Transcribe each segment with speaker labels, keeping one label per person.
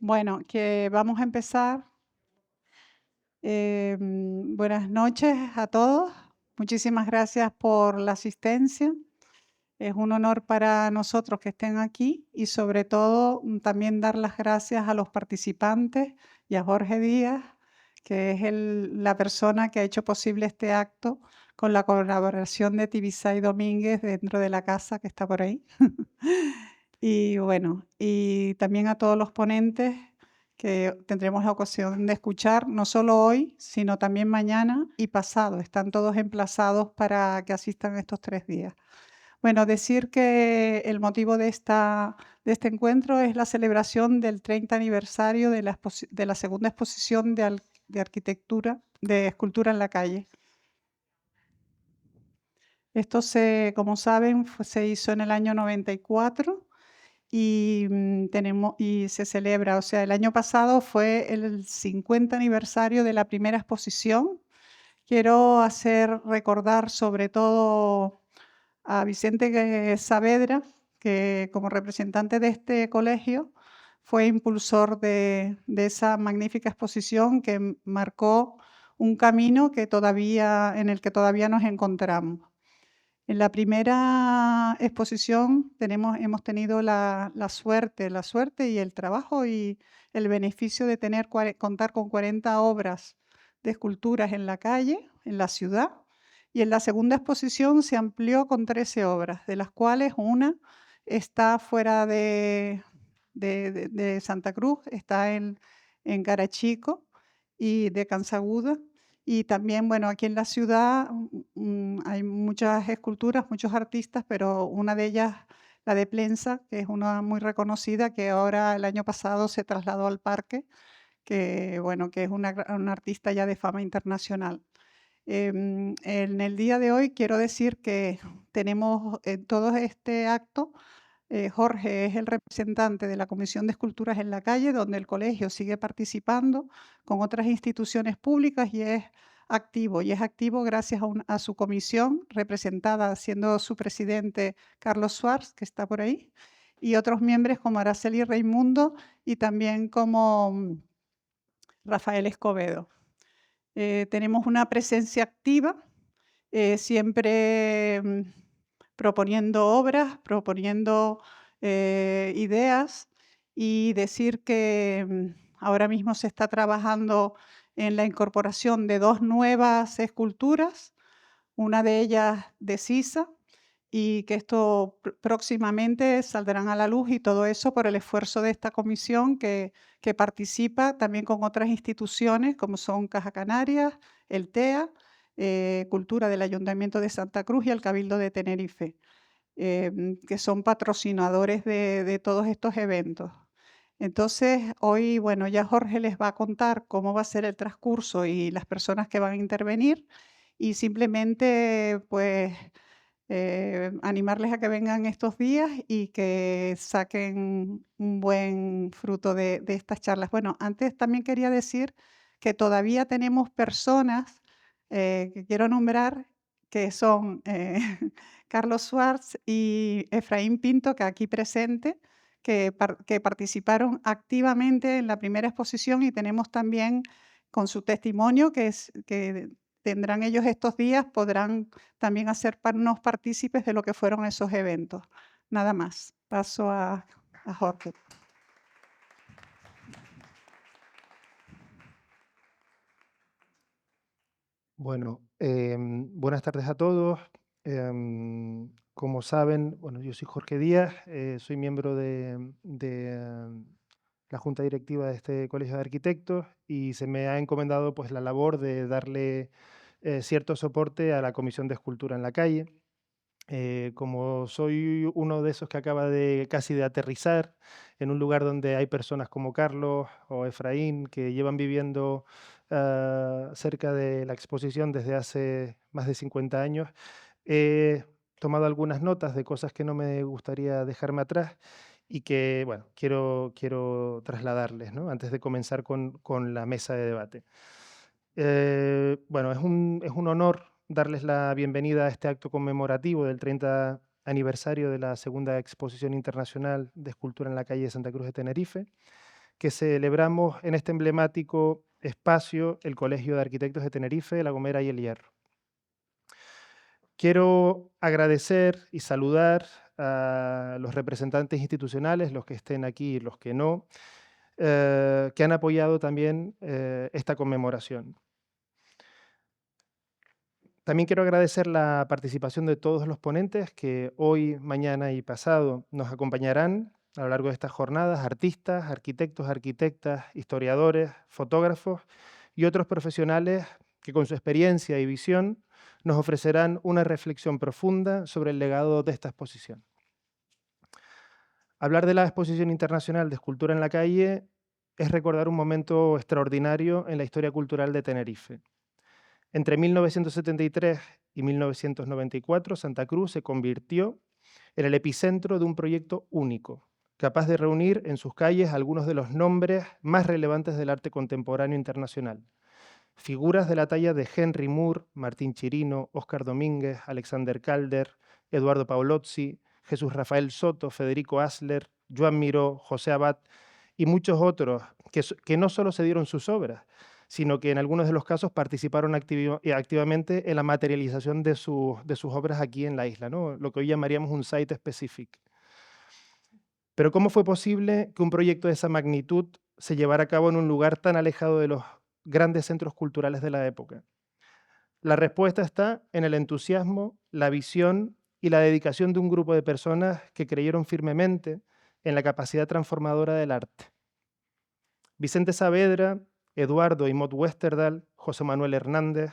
Speaker 1: Bueno, que vamos a empezar. Buenas noches a todos. Muchísimas gracias por la asistencia. Es un honor para nosotros que estén aquí y sobre todo también dar las gracias a los participantes y a Jorge Díaz, que es la persona que ha hecho posible este acto con la colaboración de Tibisay Domínguez dentro de la casa que está por ahí. Y bueno, y también a todos los ponentes que tendremos la ocasión de escuchar, no solo hoy, sino también mañana y pasado. Están todos emplazados para que asistan estos 3 días. Bueno, decir que el motivo de este encuentro es la celebración del 30 aniversario de la segunda exposición de arquitectura, de escultura en la calle. Esto como saben, se hizo en el año 94 y se celebra, o sea, el año pasado fue el 50 aniversario de la primera exposición. Quiero hacer recordar sobre todo a Vicente Saavedra, que como representante de este colegio fue impulsor de esa magnífica exposición que marcó un camino en el que todavía nos encontramos. En la primera exposición hemos tenido la suerte y el trabajo y el beneficio de contar con 40 obras de esculturas en la calle, en la ciudad, y en la segunda exposición se amplió con 13 obras, de las cuales una está fuera de Santa Cruz, está en Carachico y de Cansaguda. Y también, bueno, aquí en la ciudad hay muchas esculturas, muchos artistas, pero una de ellas, la de Plensa, que es una muy reconocida, que ahora el año pasado se trasladó al parque, que, bueno, que es una artista ya de fama internacional. En el día de hoy quiero decir que tenemos en todo este acto, Jorge es el representante de la Comisión de Esculturas en la Calle, donde el colegio sigue participando con otras instituciones públicas y es activo gracias a su comisión, representada siendo su presidente Carlos Suárez, que está por ahí, y otros miembros como Araceli Raimundo y también como Rafael Escobedo. Tenemos una presencia activa, siempre proponiendo obras, proponiendo ideas y decir que ahora mismo se está trabajando en la incorporación de 2 nuevas esculturas, una de ellas de Sisa, y que esto próximamente saldrán a la luz y todo eso por el esfuerzo de esta comisión que participa también con otras instituciones como son Caja Canarias, el TEA, Cultura del Ayuntamiento de Santa Cruz y el Cabildo de Tenerife, que son patrocinadores de todos estos eventos. Entonces, hoy, bueno, ya Jorge les va a contar cómo va a ser el transcurso y las personas que van a intervenir y simplemente, pues, animarles a que vengan estos días y que saquen un buen fruto de estas charlas. Bueno, antes también quería decir que todavía tenemos personas que quiero nombrar, que son Carlos Schwartz y Efraín Pinto, que aquí presente, que participaron activamente en la primera exposición y tenemos también con su testimonio que tendrán ellos estos días, podrán también hacernos partícipes de lo que fueron esos eventos. Nada más. Paso a Jorge.
Speaker 2: Bueno, buenas tardes a todos. Como saben, bueno, yo soy Jorge Díaz, soy miembro de la junta directiva de este colegio de arquitectos y se me ha encomendado pues la labor de darle cierto soporte a la Comisión de Escultura en la Calle. Como soy uno de esos que acaba de casi de aterrizar en un lugar donde hay personas como Carlos o Efraín que llevan viviendo cerca de la exposición desde hace más de 50 años, he tomado algunas notas de cosas que no me gustaría dejarme atrás y que, bueno, quiero trasladarles, ¿no? Antes de comenzar con la mesa de debate. Bueno, es un honor darles la bienvenida a este acto conmemorativo del 30 aniversario de la segunda exposición internacional de escultura en la calle de Santa Cruz de Tenerife, que celebramos en este emblemático espacio el Colegio de Arquitectos de Tenerife, La Gomera y El Hierro. Quiero agradecer y saludar a los representantes institucionales, los que estén aquí y los que no, que han apoyado también esta conmemoración. También quiero agradecer la participación de todos los ponentes que hoy, mañana y pasado nos acompañarán a lo largo de estas jornadas: artistas, arquitectos, arquitectas, historiadores, fotógrafos y otros profesionales que con su experiencia y visión nos ofrecerán una reflexión profunda sobre el legado de esta exposición. Hablar de la Exposición Internacional de Escultura en la Calle es recordar un momento extraordinario en la historia cultural de Tenerife. Entre 1973 y 1994, Santa Cruz se convirtió en el epicentro de un proyecto único, capaz de reunir en sus calles algunos de los nombres más relevantes del arte contemporáneo internacional. Figuras de la talla de Henry Moore, Martín Chirino, Óscar Domínguez, Alexander Calder, Eduardo Paolozzi, Jesús Rafael Soto, Federico Asler, Joan Miró, José Abad y muchos otros que no solo se dieron sus obras, sino que en algunos de los casos participaron activamente en la materialización de sus obras aquí en la isla, ¿no? Lo que hoy llamaríamos un site specific. Pero ¿cómo fue posible que un proyecto de esa magnitud se llevara a cabo en un lugar tan alejado de los grandes centros culturales de la época? La respuesta está en el entusiasmo, la visión y la dedicación de un grupo de personas que creyeron firmemente en la capacidad transformadora del arte. Vicente Saavedra, Eduardo y Mot Westerdahl, José Manuel Hernández,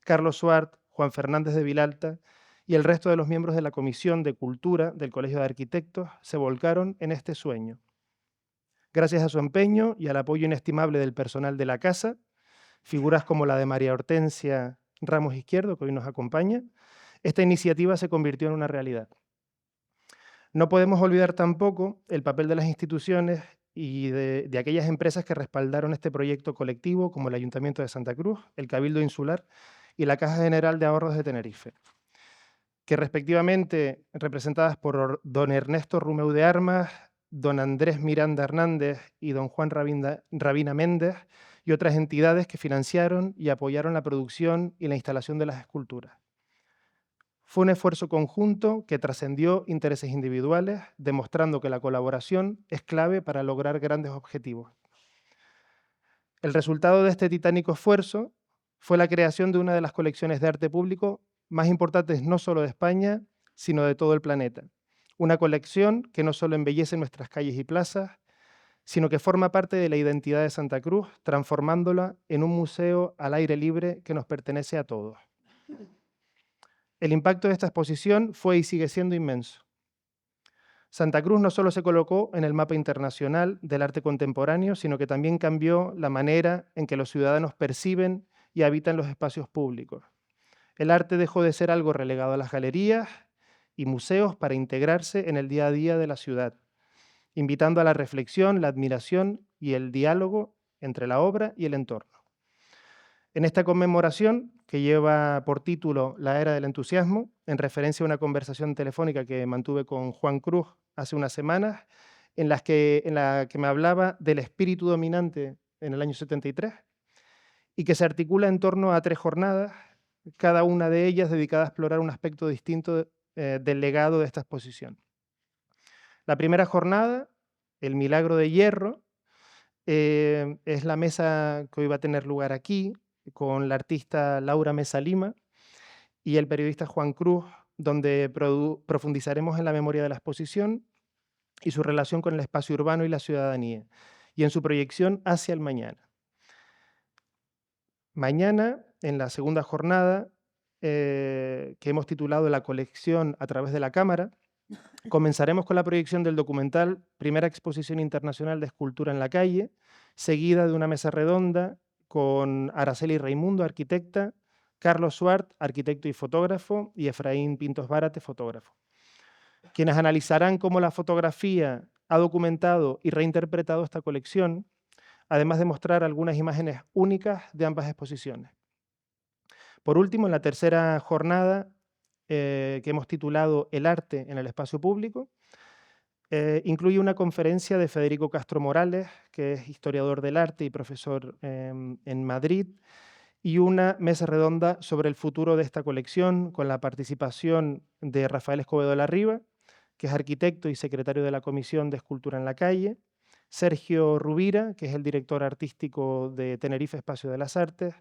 Speaker 2: Carlos Suart, Juan Fernández de Vilalta y el resto de los miembros de la Comisión de Cultura del Colegio de Arquitectos se volcaron en este sueño. Gracias a su empeño y al apoyo inestimable del personal de la casa, figuras como la de María Hortensia Ramos Izquierdo, que hoy nos acompaña, esta iniciativa se convirtió en una realidad. No podemos olvidar tampoco el papel de las instituciones y de aquellas empresas que respaldaron este proyecto colectivo, como el Ayuntamiento de Santa Cruz, el Cabildo Insular y la Caja General de Ahorros de Tenerife, que respectivamente, representadas por don Ernesto Rumeu de Armas, don Andrés Miranda Hernández y don Juan Rabina Méndez, y otras entidades que financiaron y apoyaron la producción y la instalación de las esculturas. Fue un esfuerzo conjunto que trascendió intereses individuales, demostrando que la colaboración es clave para lograr grandes objetivos. El resultado de este titánico esfuerzo fue la creación de una de las colecciones de arte público más importantes no solo de España, sino de todo el planeta. Una colección que no solo embellece nuestras calles y plazas, sino que forma parte de la identidad de Santa Cruz, transformándola en un museo al aire libre que nos pertenece a todos. El impacto de esta exposición fue y sigue siendo inmenso. Santa Cruz no solo se colocó en el mapa internacional del arte contemporáneo, sino que también cambió la manera en que los ciudadanos perciben y habitan los espacios públicos. El arte dejó de ser algo relegado a las galerías y museos para integrarse en el día a día de la ciudad, invitando a la reflexión, la admiración y el diálogo entre la obra y el entorno. En esta conmemoración, que lleva por título La Era del Entusiasmo, en referencia a una conversación telefónica que mantuve con Juan Cruz hace unas semanas, en la que me hablaba del espíritu dominante en el año 73 y que se articula en torno a 3 jornadas, cada una de ellas dedicada a explorar un aspecto distinto del legado de esta exposición. La primera jornada, El Milagro de Hierro, es la mesa que hoy va a tener lugar aquí, con la artista Laura Mesa Lima y el periodista Juan Cruz, donde profundizaremos en la memoria de la exposición y su relación con el espacio urbano y la ciudadanía, y en su proyección hacia el mañana. Mañana, en la segunda jornada, que hemos titulado La colección a través de la cámara, comenzaremos con la proyección del documental Primera Exposición Internacional de Escultura en la Calle, seguida de una mesa redonda con Araceli Raimundo, arquitecta, Carlos Suart, arquitecto y fotógrafo, y Efraín Pintos Bárate, fotógrafo, quienes analizarán cómo la fotografía ha documentado y reinterpretado esta colección, además de mostrar algunas imágenes únicas de ambas exposiciones. Por último, en la tercera jornada, que hemos titulado El arte en el espacio público, Incluye una conferencia de Federico Castro Morales, que es historiador del arte y profesor en Madrid, y una mesa redonda sobre el futuro de esta colección, con la participación de Rafael Escobedo de la Riva, que es arquitecto y secretario de la Comisión de Escultura en la Calle, Sergio Rubira, que es el director artístico de Tenerife Espacio de las Artes,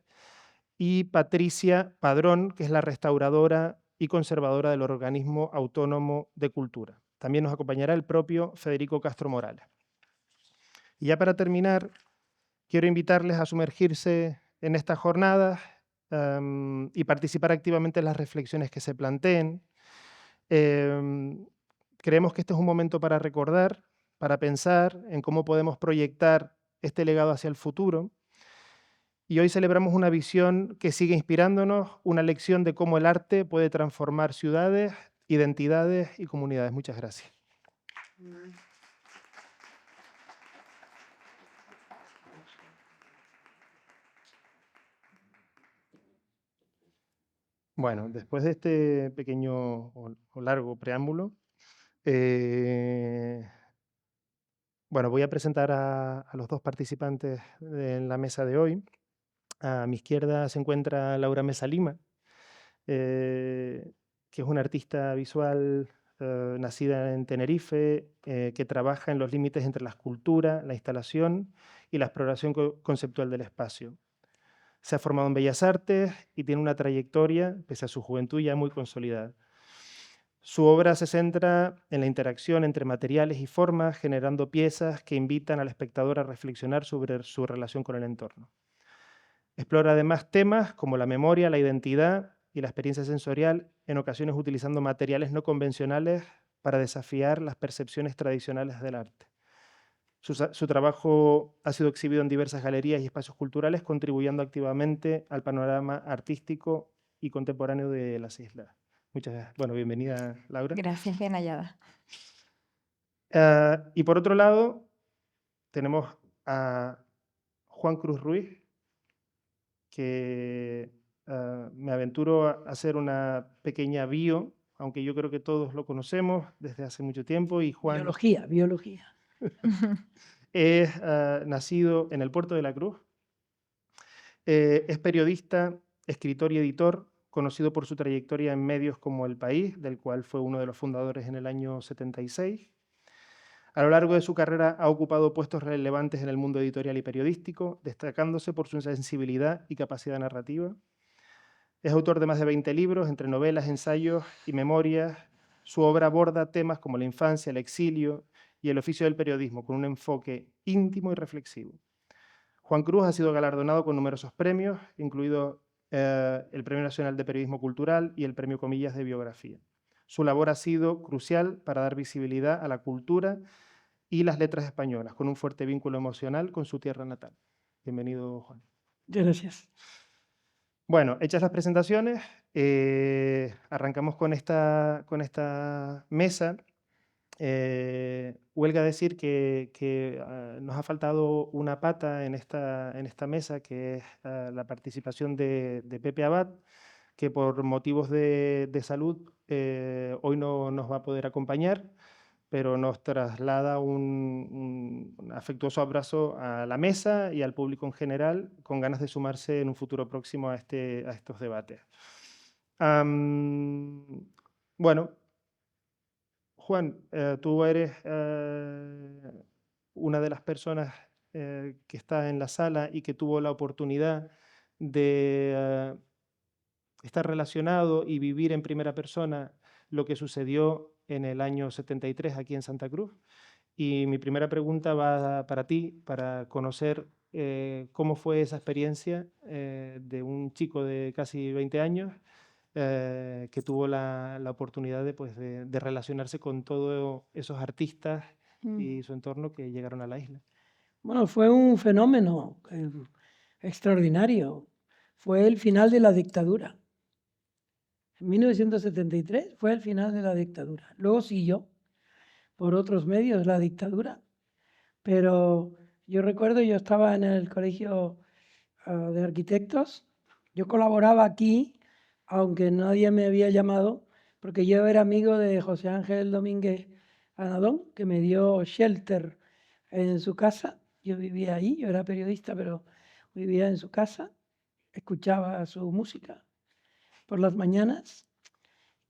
Speaker 2: y Patricia Padrón, que es la restauradora y conservadora del organismo autónomo de cultura. También nos acompañará el propio Federico Castro Morales. Y ya para terminar, quiero invitarles a sumergirse en estas jornadas y participar activamente en las reflexiones que se planteen. Creemos que este es un momento para recordar, para pensar en cómo podemos proyectar este legado hacia el futuro. Y hoy celebramos una visión que sigue inspirándonos, una lección de cómo el arte puede transformar ciudades, identidades y comunidades. Muchas gracias. Bueno, después de este pequeño o largo preámbulo, bueno, voy a presentar a los dos participantes en la mesa de hoy. A mi izquierda se encuentra Laura Mesa Lima, que es una artista visual nacida en Tenerife, que trabaja en los límites entre la escultura, la instalación y la exploración conceptual del espacio. Se ha formado en Bellas Artes y tiene una trayectoria, pese a su juventud, ya muy consolidada. Su obra se centra en la interacción entre materiales y formas, generando piezas que invitan al espectador a reflexionar sobre su relación con el entorno. Explora además temas como la memoria, la identidad y la experiencia sensorial, en ocasiones utilizando materiales no convencionales para desafiar las percepciones tradicionales del arte. Su trabajo ha sido exhibido en diversas galerías y espacios culturales, contribuyendo activamente al panorama artístico y contemporáneo de las islas. Muchas gracias. Bueno, bienvenida, Laura.
Speaker 3: Gracias, bien hallada.
Speaker 2: Y por otro lado, tenemos a Juan Cruz Ruiz, que me aventuro a hacer una pequeña bio, aunque yo creo que todos lo conocemos desde hace mucho tiempo. Y Juan
Speaker 4: Biología.
Speaker 2: es nacido en el Puerto de la Cruz. Es periodista, escritor y editor, conocido por su trayectoria en medios como El País, del cual fue uno de los fundadores en el año 76. A lo largo de su carrera ha ocupado puestos relevantes en el mundo editorial y periodístico, destacándose por su sensibilidad y capacidad narrativa. Es autor de más de 20 libros, entre novelas, ensayos y memorias. Su obra aborda temas como la infancia, el exilio y el oficio del periodismo, con un enfoque íntimo y reflexivo. Juan Cruz ha sido galardonado con numerosos premios, incluido el Premio Nacional de Periodismo Cultural y el Premio Comillas de Biografía. Su labor ha sido crucial para dar visibilidad a la cultura y las letras españolas, con un fuerte vínculo emocional con su tierra natal. Bienvenido, Juan.
Speaker 4: Muchas gracias.
Speaker 2: Bueno, hechas las presentaciones, arrancamos con esta mesa. Huelga decir que nos ha faltado una pata en esta mesa, que es la participación de Pepe Abad, que por motivos de salud hoy no nos va a poder acompañar, pero nos traslada un afectuoso abrazo a la mesa y al público en general, con ganas de sumarse en un futuro próximo a estos debates. Bueno, Juan, tú eres una de las personas que está en la sala y que tuvo la oportunidad de estar relacionado y vivir en primera persona lo que sucedió en el año 73 aquí en Santa Cruz. Y mi primera pregunta va para ti, para conocer cómo fue esa experiencia de un chico de casi 20 años que tuvo la oportunidad de relacionarse con todos esos artistas y su entorno que llegaron a la isla.
Speaker 4: Bueno, fue un fenómeno extraordinario. Fue el final de la dictadura. En 1973 fue el final de la dictadura. Luego siguió por otros medios la dictadura. Pero yo recuerdo, yo estaba en el colegio de arquitectos. Yo colaboraba aquí, aunque nadie me había llamado, porque yo era amigo de José Ángel Domínguez Anadón, que me dio shelter en su casa. Yo vivía ahí, yo era periodista, pero vivía en su casa, escuchaba su música por las mañanas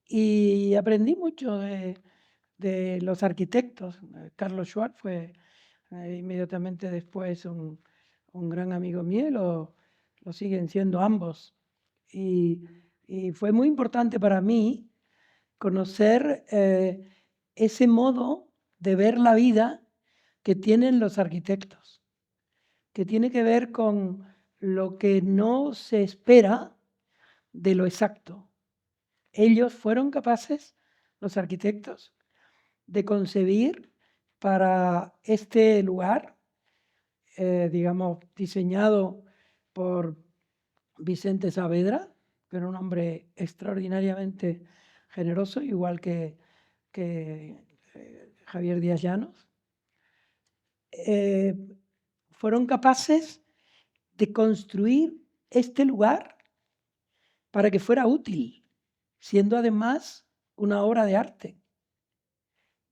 Speaker 4: y aprendí mucho de los arquitectos. Carlos Schwarz fue inmediatamente después un gran amigo mío, y lo siguen siendo ambos. Y fue muy importante para mí conocer ese modo de ver la vida que tienen los arquitectos, que tiene que ver con lo que no se espera de lo exacto. Ellos fueron capaces, los arquitectos, de concebir para este lugar, digamos, diseñado por Vicente Saavedra, que era un hombre extraordinariamente generoso, igual que Javier Díaz Llanos, fueron capaces de construir este lugar para que fuera útil, siendo además una obra de arte.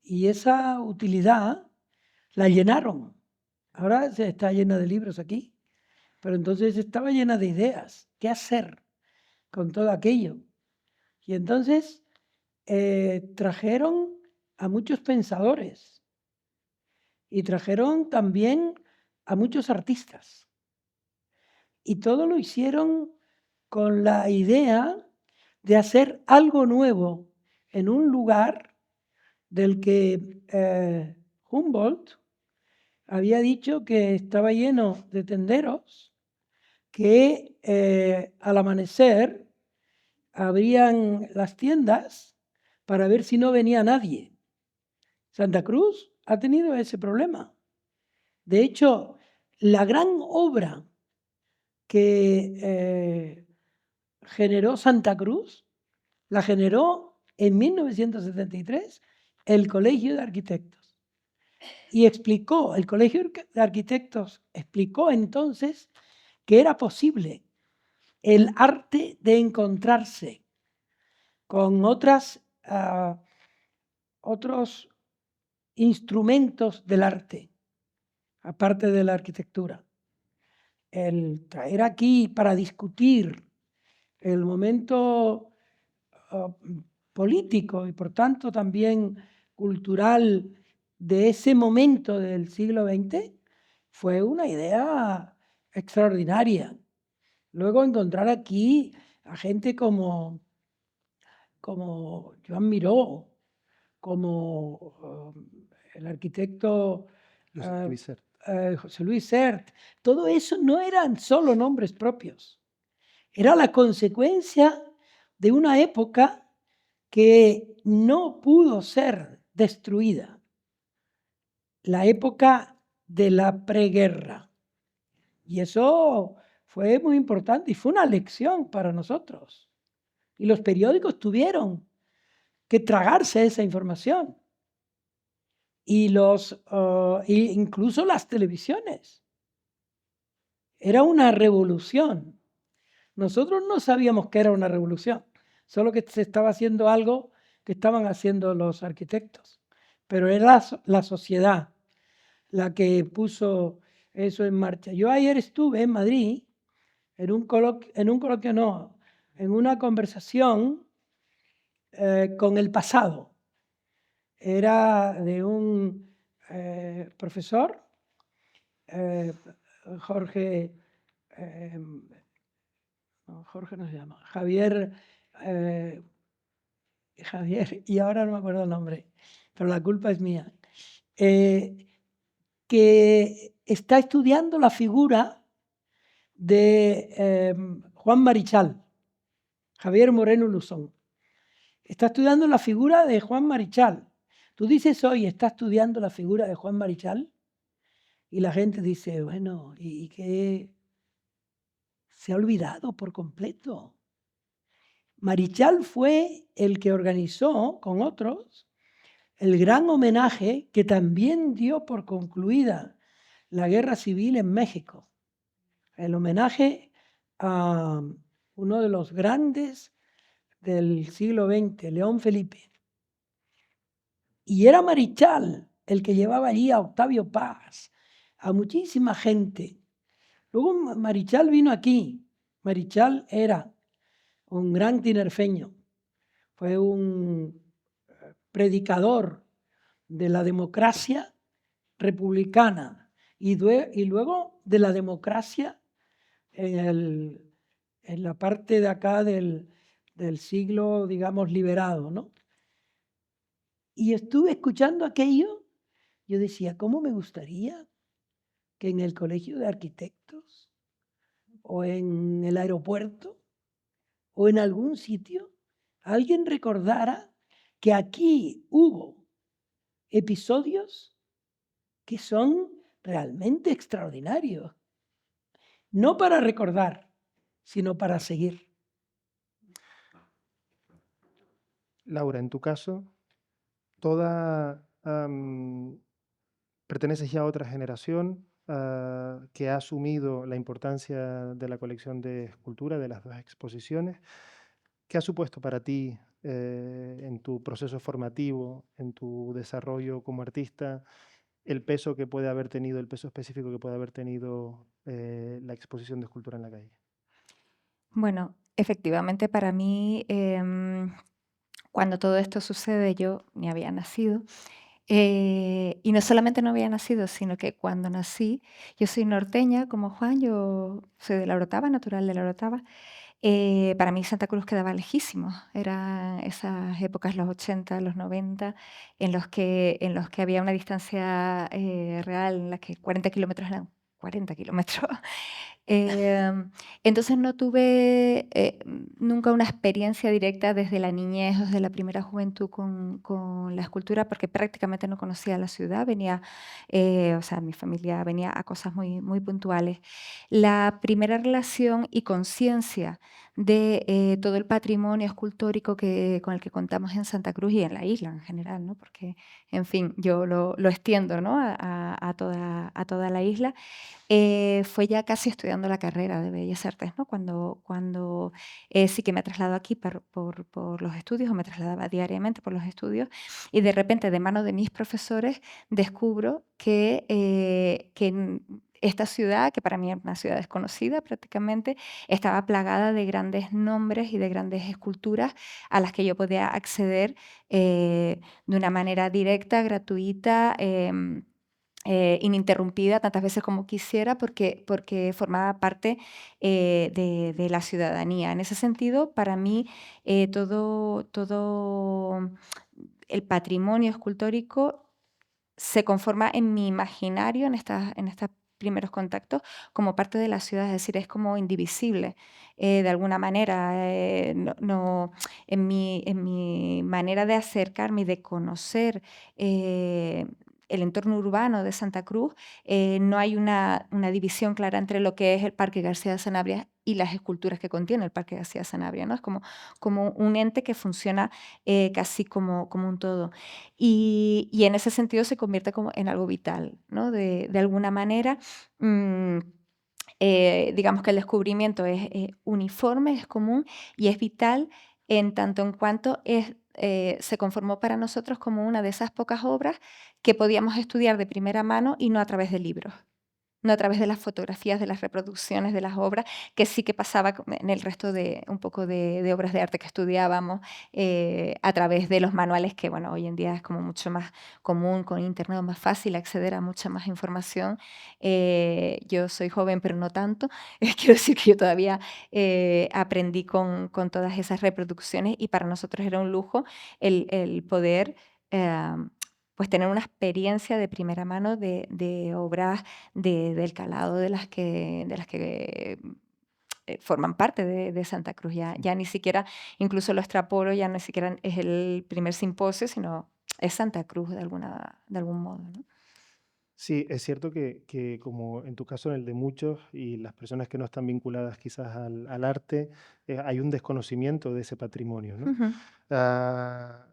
Speaker 4: Y esa utilidad la llenaron. Ahora está llena de libros aquí, pero entonces estaba llena de ideas. ¿Qué hacer con todo aquello? Y entonces trajeron a muchos pensadores y trajeron también a muchos artistas. Y todo lo hicieron con la idea de hacer algo nuevo en un lugar del que Humboldt había dicho que estaba lleno de tenderos, que al amanecer abrían las tiendas para ver si no venía nadie. Santa Cruz ha tenido ese problema. De hecho, la gran obra que generó Santa Cruz, la generó en 1973 el Colegio de Arquitectos. Y explicó, el Colegio de Arquitectos explicó entonces que era posible el arte de encontrarse con otros instrumentos del arte, aparte de la arquitectura. El traer aquí para discutir el momento político y por tanto también cultural de ese momento del siglo XX fue una idea extraordinaria. Luego encontrar aquí a gente como Joan Miró, como el arquitecto José Luis Sert. Todo eso no eran solo nombres propios. Era la consecuencia de una época que no pudo ser destruida. La época de la preguerra. Y eso fue muy importante y fue una lección para nosotros. Y los periódicos tuvieron que tragarse esa información. Y incluso las televisiones. Era una revolución. Nosotros no sabíamos que era una revolución, solo que se estaba haciendo algo que estaban haciendo los arquitectos. Pero era la sociedad la que puso eso en marcha. Yo ayer estuve en Madrid, en una conversación con el pasado. Era de un profesor, Jorge no se llama, Javier, y ahora no me acuerdo el nombre, pero la culpa es mía, que está estudiando la figura de Juan Marichal, Javier Moreno Luzón. Está estudiando la figura de Juan Marichal. Tú dices hoy, está estudiando la figura de Juan Marichal, y la gente dice, bueno, ¿y qué? Se ha olvidado por completo. Marichal fue el que organizó con otros el gran homenaje que también dio por concluida la guerra civil en México. El homenaje a uno de los grandes del siglo XX, León Felipe. Y era Marichal el que llevaba allí a Octavio Paz, a muchísima gente. Luego Marichal vino aquí. Marichal era un gran tinerfeño. Fue un predicador de la democracia republicana y luego de la democracia en la parte de acá del siglo, digamos, liberado, ¿no? Y estuve escuchando aquello, yo decía, ¿cómo me gustaría que en el colegio de arquitectos o en el aeropuerto o en algún sitio alguien recordara que aquí hubo episodios que son realmente extraordinarios? No para recordar, sino para seguir.
Speaker 2: Laura, en tu caso, toda, perteneces ya a otra generación que ha asumido la importancia de la colección de escultura, de las dos exposiciones. ¿Qué ha supuesto para ti en tu proceso formativo, en tu desarrollo como artista, el peso que puede haber tenido, el peso específico que puede haber tenido la exposición de escultura en la calle?
Speaker 3: Bueno, efectivamente para mí, cuando todo esto sucede, yo ni había nacido. Y no solamente no había nacido, sino que cuando nací, yo soy norteña como Juan, yo soy de La Orotava, natural de La Orotava. Para mí Santa Cruz quedaba lejísimo. Eran esas épocas, los 80, los 90, en los que había una distancia real en la que 40 kilómetros eran 40 kilómetros. Entonces no tuve nunca una experiencia directa desde la niñez o desde la primera juventud con la escultura, porque prácticamente no conocía la ciudad, o sea, mi familia venía a cosas muy, muy puntuales. La primera relación y conciencia de todo el patrimonio escultórico con el que contamos en Santa Cruz y en la isla en general, ¿no? Porque, en fin, yo lo extiendo, ¿no? a toda la isla. Fue ya casi estudiando la carrera de Bellas Artes, ¿no? Cuando sí que me trasladó aquí por los estudios, o me trasladaba diariamente por los estudios, y de repente, de mano de mis profesores, descubro que esta ciudad, que para mí era una ciudad desconocida prácticamente, estaba plagada de grandes nombres y de grandes esculturas a las que yo podía acceder de una manera directa, gratuita, ininterrumpida tantas veces como quisiera, porque formaba parte de la ciudadanía. En ese sentido, para mí, todo el patrimonio escultórico se conforma en mi imaginario, en estos primeros contactos, como parte de la ciudad, es decir, es como indivisible, de alguna manera. En mi manera de acercarme y de conocer el entorno urbano de Santa Cruz, no hay una división clara entre lo que es el Parque García de Sanabria y las esculturas que contiene el Parque García de Sanabria, ¿no? Es como un ente que funciona casi como un todo. Y en ese sentido se convierte como en algo vital, ¿no? De alguna manera, digamos que el descubrimiento es uniforme, es común y es vital en tanto en cuanto se conformó para nosotros como una de esas pocas obras que podíamos estudiar de primera mano y no a través de libros. No a través de las fotografías, de las reproducciones de las obras, que sí que pasaba en el resto de un poco de obras de arte que estudiábamos, a través de los manuales que, bueno, hoy en día es como mucho más común, con internet más fácil acceder a mucha más información. Yo soy joven, pero no tanto. Quiero decir que yo todavía aprendí con todas esas reproducciones y para nosotros era un lujo el poder pues tener una experiencia de primera mano de obras del calado de las que forman parte de Santa Cruz. Ya ni siquiera, incluso lo extrapolo, ya ni siquiera es el primer simposio, sino es Santa Cruz de algún modo, ¿no?
Speaker 2: Sí, es cierto que como en tu caso, en el de muchos y las personas que no están vinculadas quizás al arte, hay un desconocimiento de ese patrimonio, ¿no?
Speaker 3: Ujú.
Speaker 2: Ah,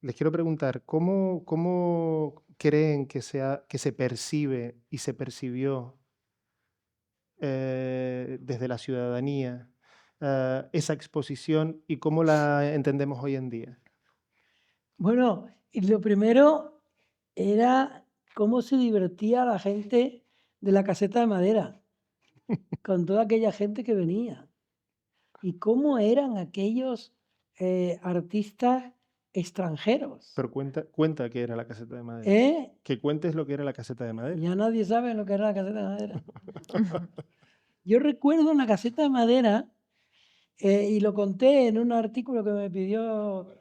Speaker 2: les quiero preguntar, ¿cómo creen que se percibe y se percibió desde la ciudadanía esa exposición y cómo la entendemos hoy en día?
Speaker 4: Bueno, Y lo primero era cómo se divertía la gente de la caseta de madera, con toda aquella gente que venía. Y cómo eran aquellos artistas extranjeros.
Speaker 2: Pero cuenta qué era la caseta de madera.
Speaker 4: ¿Eh?
Speaker 2: Que cuentes lo que era la caseta de madera.
Speaker 4: Ya nadie sabe lo que era la caseta de madera. Yo recuerdo la caseta de madera, y lo conté en un artículo que me pidió.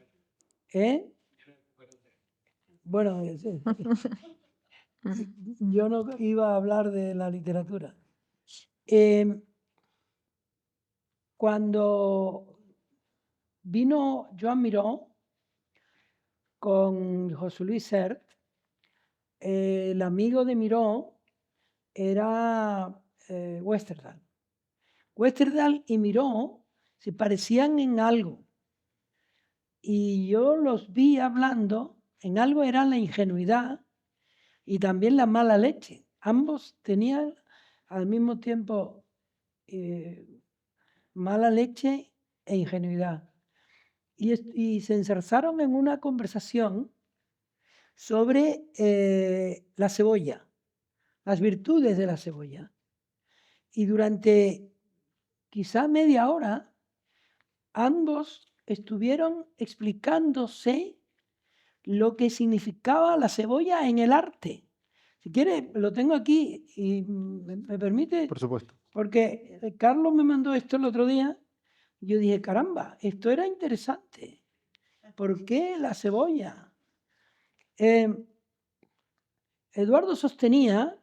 Speaker 4: Bueno, sí. Yo no iba a hablar de la literatura. Cuando vino Joan Miró con José Luis Sert, el amigo de Miró era Westerdahl. Westerdahl y Miró se parecían en algo. Y yo los vi hablando, en algo era la ingenuidad y también la mala leche. Ambos tenían al mismo tiempo mala leche e ingenuidad. Y se enzarzaron en una conversación sobre la cebolla, las virtudes de la cebolla. Y durante quizá media hora, ambos estuvieron explicándose lo que significaba la cebolla en el arte. Si quiere, lo tengo aquí y me permite.
Speaker 2: Por supuesto.
Speaker 4: Porque Carlos me mandó esto el otro día. Y yo dije, caramba, esto era interesante. ¿Por qué la cebolla? Eduardo sostenía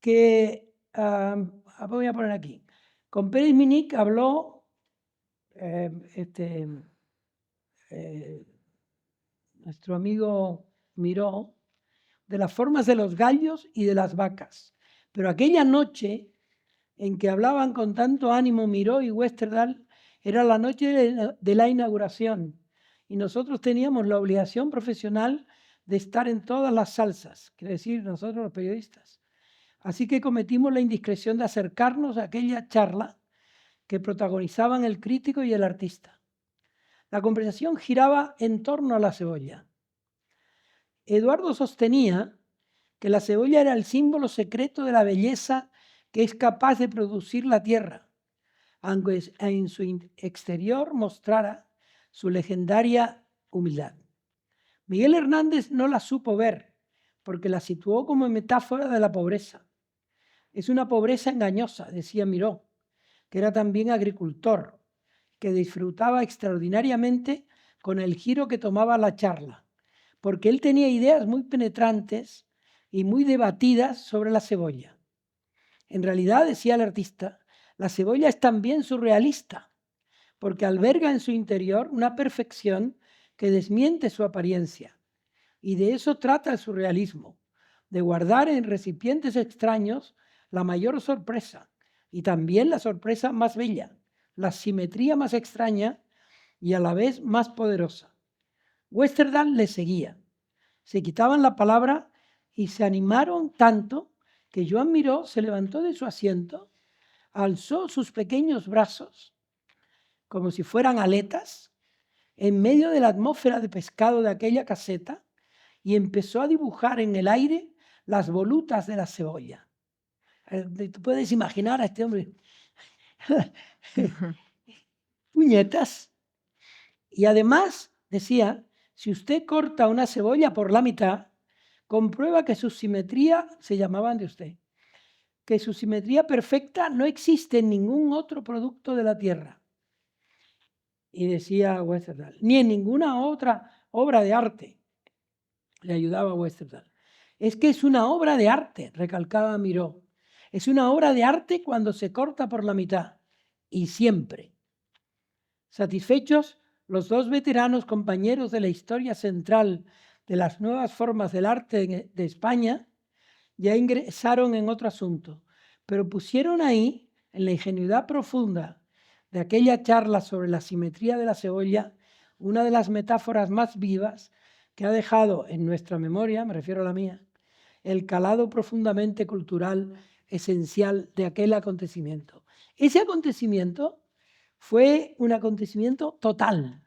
Speaker 4: que, voy a poner aquí, con Pérez Minic habló nuestro amigo Miró de las formas de los gallos y de las vacas. Pero aquella noche en que hablaban con tanto ánimo Miró y Westerdahl era la noche de la inauguración y nosotros teníamos la obligación profesional de estar en todas las salsas, quiere decir nosotros los periodistas. Así que cometimos la indiscreción de acercarnos a aquella charla que protagonizaban el crítico y el artista. La conversación giraba en torno a la cebolla. Eduardo sostenía que la cebolla era el símbolo secreto de la belleza que es capaz de producir la tierra, aunque en su exterior mostrara su legendaria humildad. Miguel Hernández no la supo ver, porque la situó como metáfora de la pobreza. Es una pobreza engañosa, decía Miró, que era también agricultor, que disfrutaba extraordinariamente con el giro que tomaba la charla, porque él tenía ideas muy penetrantes y muy debatidas sobre la cebolla. En realidad, decía el artista, la cebolla es también surrealista, porque alberga en su interior una perfección que desmiente su apariencia. Y de eso trata el surrealismo, de guardar en recipientes extraños la mayor sorpresa y también la sorpresa más bella, la simetría más extraña y a la vez más poderosa. Westerdahl le seguía. Se quitaban la palabra y se animaron tanto que Joan Miró se levantó de su asiento, alzó sus pequeños brazos como si fueran aletas en medio de la atmósfera de pescado de aquella caseta y empezó a dibujar en el aire las volutas de la cebolla. Tú puedes imaginar a este hombre puñetas. Y además decía, si usted corta una cebolla por la mitad, comprueba que su simetría, se llamaban de usted, que su simetría perfecta no existe en ningún otro producto de la tierra. Y decía Westerdahl, ni en ninguna otra obra de arte. Le ayudaba Westerdahl. Es que es una obra de arte, recalcaba Miró. Es una obra de arte cuando se corta por la mitad. Y siempre. Satisfechos, los dos veteranos compañeros de la historia central de las nuevas formas del arte de España ya ingresaron en otro asunto, pero pusieron ahí, en la ingenuidad profunda de aquella charla sobre la simetría de la cebolla, una de las metáforas más vivas que ha dejado en nuestra memoria, me refiero a la mía, el calado profundamente cultural esencial de aquel acontecimiento. Ese acontecimiento fue un acontecimiento total.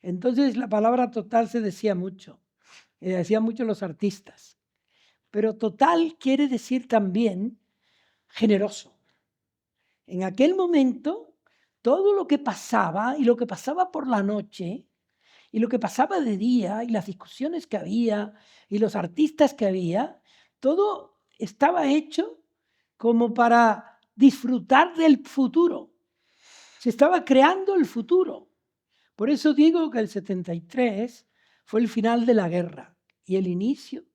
Speaker 4: Entonces la palabra total se decía mucho, decían mucho los artistas. Pero total quiere decir también generoso. En aquel momento, todo lo que pasaba y lo que pasaba por la noche y lo que pasaba de día y las discusiones que había y los artistas que había, todo estaba hecho como para disfrutar del futuro. Se estaba creando el futuro. Por eso digo que el 73 fue el final de la guerra y el inicio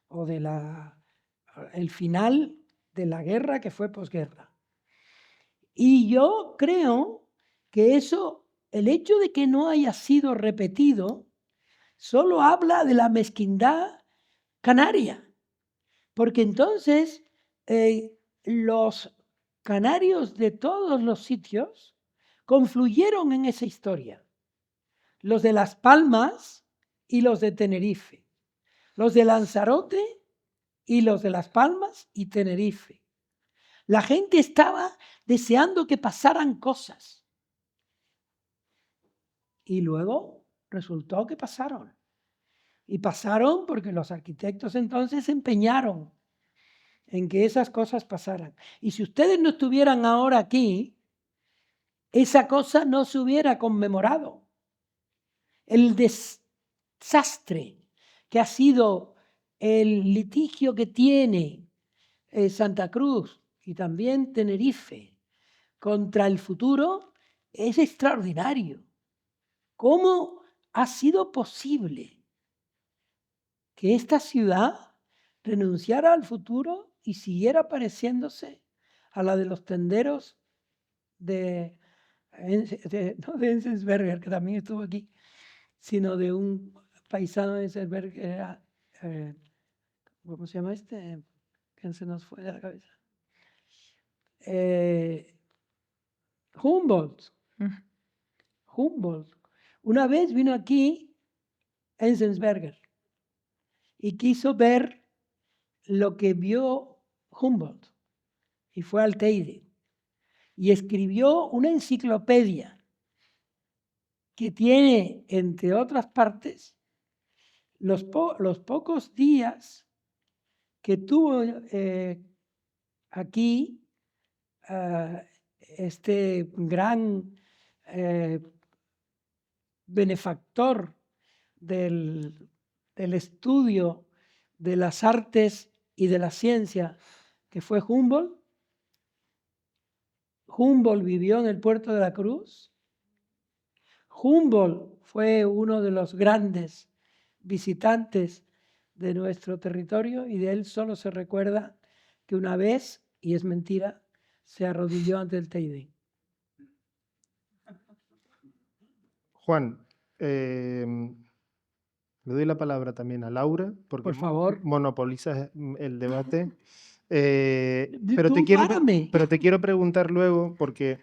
Speaker 4: o el final de la guerra que fue posguerra. Y yo creo que eso, el hecho de que no haya sido repetido, solo habla de la mezquindad canaria. Porque entonces los canarios de todos los sitios confluyeron en esa historia. Los de Las Palmas y los de Tenerife. Los de Lanzarote y los de Las Palmas y Tenerife. La gente estaba deseando que pasaran cosas. Y luego resultó que pasaron. Y pasaron porque los arquitectos entonces se empeñaron en que esas cosas pasaran. Y si ustedes no estuvieran ahora aquí, esa cosa no se hubiera conmemorado. El desastre que ha sido el litigio que tiene Santa Cruz y también Tenerife contra el futuro es extraordinario. ¿Cómo ha sido posible que esta ciudad renunciara al futuro y siguiera pareciéndose a la de los tenderos no de Enzensberger, que también estuvo aquí, sino de un paisano de Enzensberger que era, ¿cómo se llama este? Que se nos fue de la cabeza. Humboldt. Humboldt. Una vez vino aquí Enzensberger y quiso ver lo que vio Humboldt y fue al Teide y escribió una enciclopedia que tiene, entre otras partes, los pocos días que tuvo aquí este gran benefactor del estudio de las artes y de la ciencia, que fue Humboldt. Humboldt vivió en el Puerto de la Cruz. Humboldt fue uno de los grandes visitantes de nuestro territorio y de él solo se recuerda que una vez, y es mentira, se arrodilló ante el Teide.
Speaker 2: Juan, le doy la palabra también a Laura, porque
Speaker 4: Por favor.
Speaker 2: monopolizas el debate.
Speaker 4: Tú párame.
Speaker 2: Pero te quiero preguntar luego, porque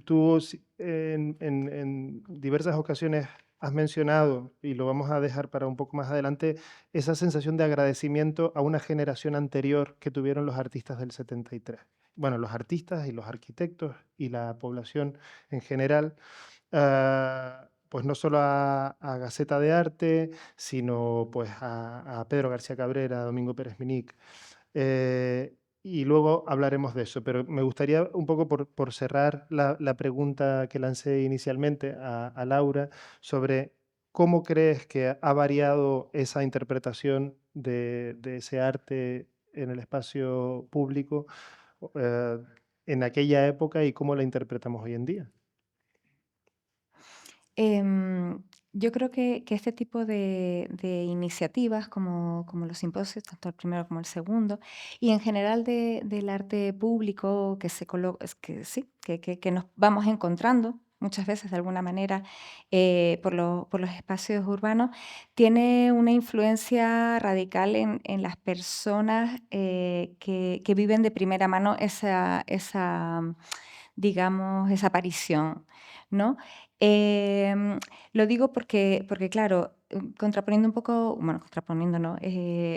Speaker 2: tú en diversas ocasiones has mencionado, y lo vamos a dejar para un poco más adelante, esa sensación de agradecimiento a una generación anterior que tuvieron los artistas del 73. Bueno, los artistas y los arquitectos y la población en general. Pues no solo a Gaceta de Arte, sino pues a Pedro García Cabrera, a Domingo Pérez Minic. Y luego hablaremos de eso, pero me gustaría un poco por cerrar la pregunta que lancé inicialmente a Laura sobre cómo crees que ha variado esa interpretación de ese arte en el espacio público en aquella época y cómo la interpretamos hoy en día.
Speaker 3: Yo creo que este tipo de iniciativas, como los simposios, tanto el primero como el segundo, y en general del arte público que sí, que nos vamos encontrando muchas veces de alguna manera por los espacios urbanos, tiene una influencia radical en las personas que viven de primera mano digamos, esa aparición, ¿no? Lo digo porque claro, contraponiendo un poco, bueno, contraponiendo, ¿no? En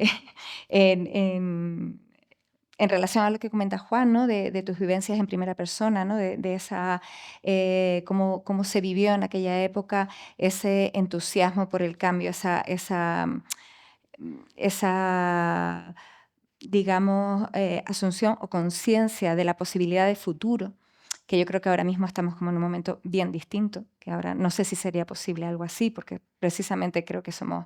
Speaker 3: en relación a lo que comenta Juan, ¿no? De tus vivencias en primera persona, ¿no? De esa, cómo se vivió en aquella época ese entusiasmo por el cambio, esa digamos, asunción o conciencia de la posibilidad de futuro, que yo creo que ahora mismo estamos como en un momento bien distinto, que ahora no sé si sería posible algo así, porque precisamente creo que somos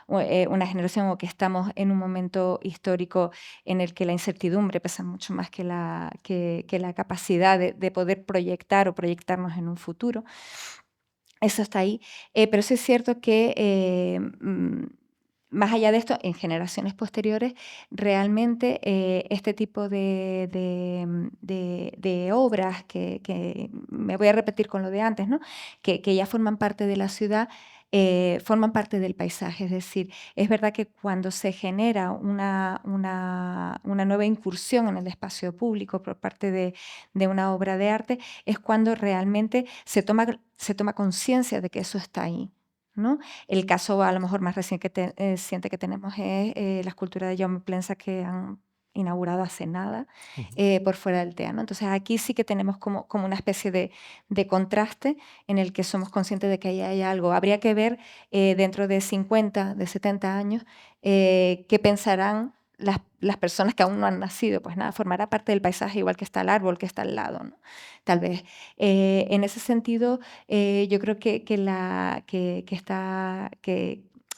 Speaker 3: una generación o que estamos en un momento histórico en el que la incertidumbre pesa mucho más que la capacidad de poder proyectar o proyectarnos en un futuro. Eso está ahí, pero sí es cierto que más allá de esto, en generaciones posteriores, realmente este tipo de obras que me voy a repetir con lo de antes, ¿no? Que ya forman parte de la ciudad, forman parte del paisaje. Es decir, es verdad que cuando se genera una nueva incursión en el espacio público por parte de una obra de arte, es cuando realmente se toma conciencia de que eso está ahí, ¿no? El caso a lo mejor más reciente que tenemos es la escultura de Jaume Plensa que han inaugurado hace nada por fuera del TEA, ¿no? Entonces aquí sí que tenemos como una especie de contraste en el que somos conscientes de que ahí hay algo. Habría que ver dentro de 50, de 70 años, qué pensarán las personas que aún no han nacido. Pues nada, formará parte del paisaje igual que está el árbol que está al lado, ¿no? Tal vez. En ese sentido, yo creo que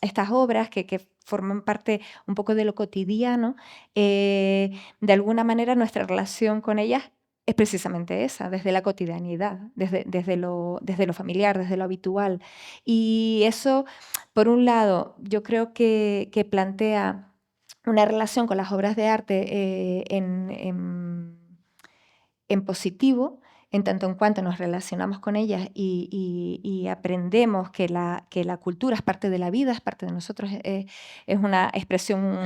Speaker 3: estas obras que forman parte un poco de lo cotidiano, de alguna manera nuestra relación con ellas es precisamente esa, desde la cotidianidad, desde lo familiar, desde lo habitual. Y eso, por un lado, yo creo que plantea una relación con las obras de arte en positivo, en tanto en cuanto nos relacionamos con ellas y aprendemos que la cultura es parte de la vida, es parte de nosotros, es una expresión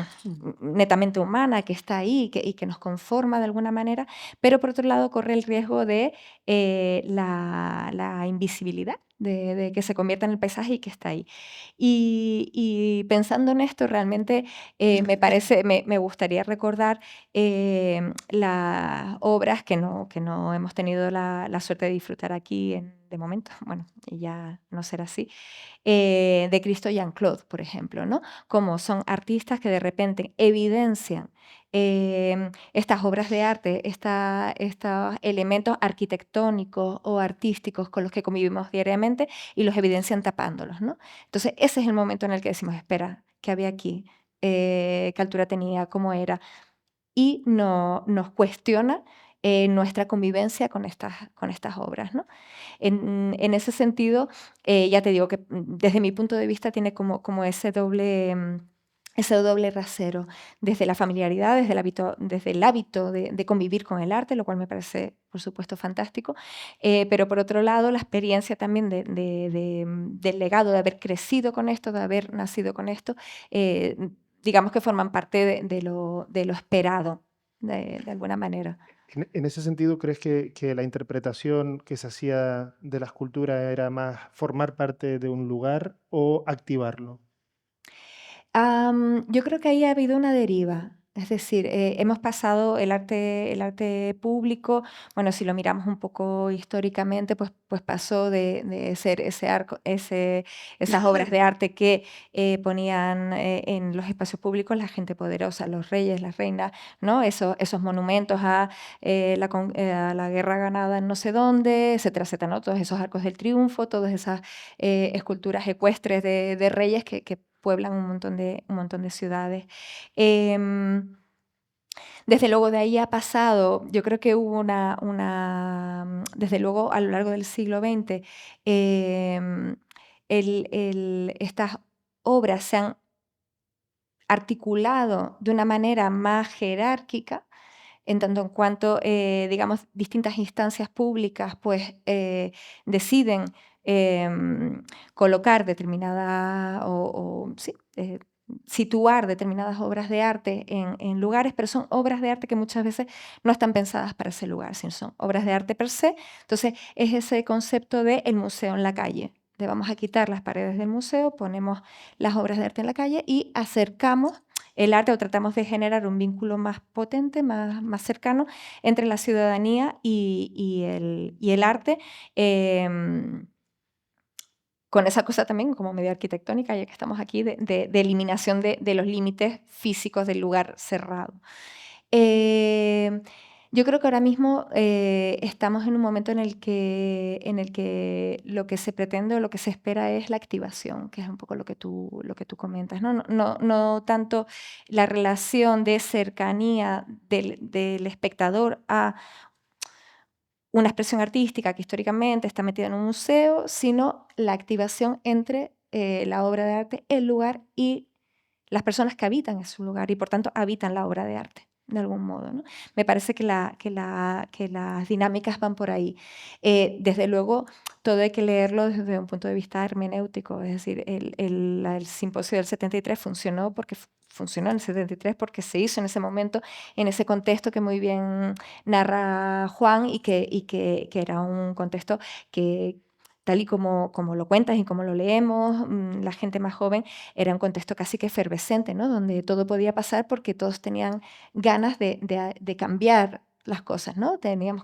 Speaker 3: netamente humana que está ahí y que nos conforma de alguna manera, pero por otro lado corre el riesgo de la invisibilidad, de que se convierta en el paisaje y que está ahí. Y pensando en esto, realmente me gustaría recordar las obras que no hemos tenido la suerte de disfrutar aquí de momento, bueno, y ya no será así, de Christo Jean-Claude, por ejemplo, ¿no? Como son artistas que de repente evidencian estas obras de arte, estos elementos arquitectónicos o artísticos con los que convivimos diariamente y los evidencian tapándolos, ¿no? Entonces ese es el momento en el que decimos, espera, ¿qué había aquí? ¿Qué altura tenía? ¿Cómo era? Y nos cuestiona nuestra convivencia con estas obras, ¿no? En ese sentido, ya te digo que desde mi punto de vista tiene como ese doble rasero, desde la familiaridad, desde el hábito de convivir con el arte, lo cual me parece, por supuesto, fantástico, pero por otro lado, la experiencia también del legado, de haber crecido con esto, de haber nacido con esto, digamos que forman parte de lo esperado, de alguna manera.
Speaker 2: En ese sentido, ¿crees que la interpretación que se hacía de la escultura era más formar parte de un lugar o activarlo?
Speaker 3: Yo creo que ahí ha habido una deriva. Es decir, hemos pasado el arte público, bueno, si lo miramos un poco históricamente, pues pasó de ser esas obras de arte que ponían en los espacios públicos la gente poderosa, los reyes, las reinas, ¿no? Esos monumentos a la guerra ganada en no sé dónde, etcétera, etcétera, ¿no? Todos esos arcos del triunfo, todas esas esculturas ecuestres de reyes que pueblan un montón de ciudades. Desde luego de ahí ha pasado, yo creo que hubo desde luego a lo largo del siglo XX, estas obras se han articulado de una manera más jerárquica, en tanto en cuanto, digamos, distintas instancias públicas pues, deciden colocar determinadas situar determinadas obras de arte en lugares, pero son obras de arte que muchas veces no están pensadas para ese lugar, sino son obras de arte per se. Entonces es ese concepto de el museo en la calle. Vamos a quitar las paredes del museo, ponemos las obras de arte en la calle y acercamos el arte o tratamos de generar un vínculo más potente, más cercano entre la ciudadanía y el arte. Con esa cosa también como medio arquitectónica, ya que estamos aquí, de eliminación de los límites físicos del lugar cerrado. Yo creo que ahora mismo estamos en un momento en el que lo que se pretende o lo que se espera es la activación, que es un poco lo que tú comentas, ¿no? No tanto la relación de cercanía del espectador a una expresión artística que históricamente está metida en un museo, sino la activación entre la obra de arte, el lugar y las personas que habitan ese lugar y por tanto habitan la obra de arte de algún modo, ¿no? Me parece que las dinámicas van por ahí. Desde luego, todo hay que leerlo desde un punto de vista hermenéutico, es decir, el simposio del 73 funcionó funcionó en el 73 porque se hizo en ese momento, en ese contexto que muy bien narra Juan y que era un contexto que, tal y como lo cuentas y como lo leemos, la gente más joven, era un contexto casi que efervescente, ¿no? Donde todo podía pasar porque todos tenían ganas de cambiar las cosas, ¿no? Tenían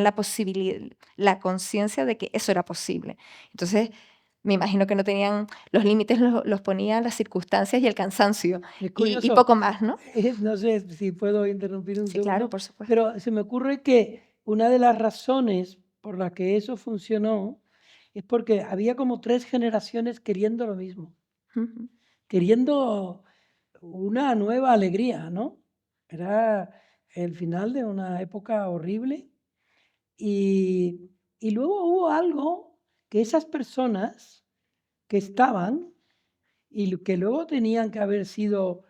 Speaker 3: la posibilidad, la conciencia de que eso era posible. Entonces, me imagino que no tenían, los límites los ponían las circunstancias y el cansancio
Speaker 4: Es
Speaker 3: y
Speaker 4: curioso,
Speaker 3: poco más, ¿no?
Speaker 4: no sé si puedo interrumpir un
Speaker 3: Sí, claro,
Speaker 4: segundo,
Speaker 3: por supuesto.
Speaker 4: pero se me ocurre que una de las razones por las que eso funcionó es porque había como 3 generaciones queriendo lo mismo,
Speaker 3: Ujú.
Speaker 4: queriendo una nueva alegría, ¿no? Era el final de una época horrible y luego hubo algo que esas personas que estaban y que luego tenían que haber sido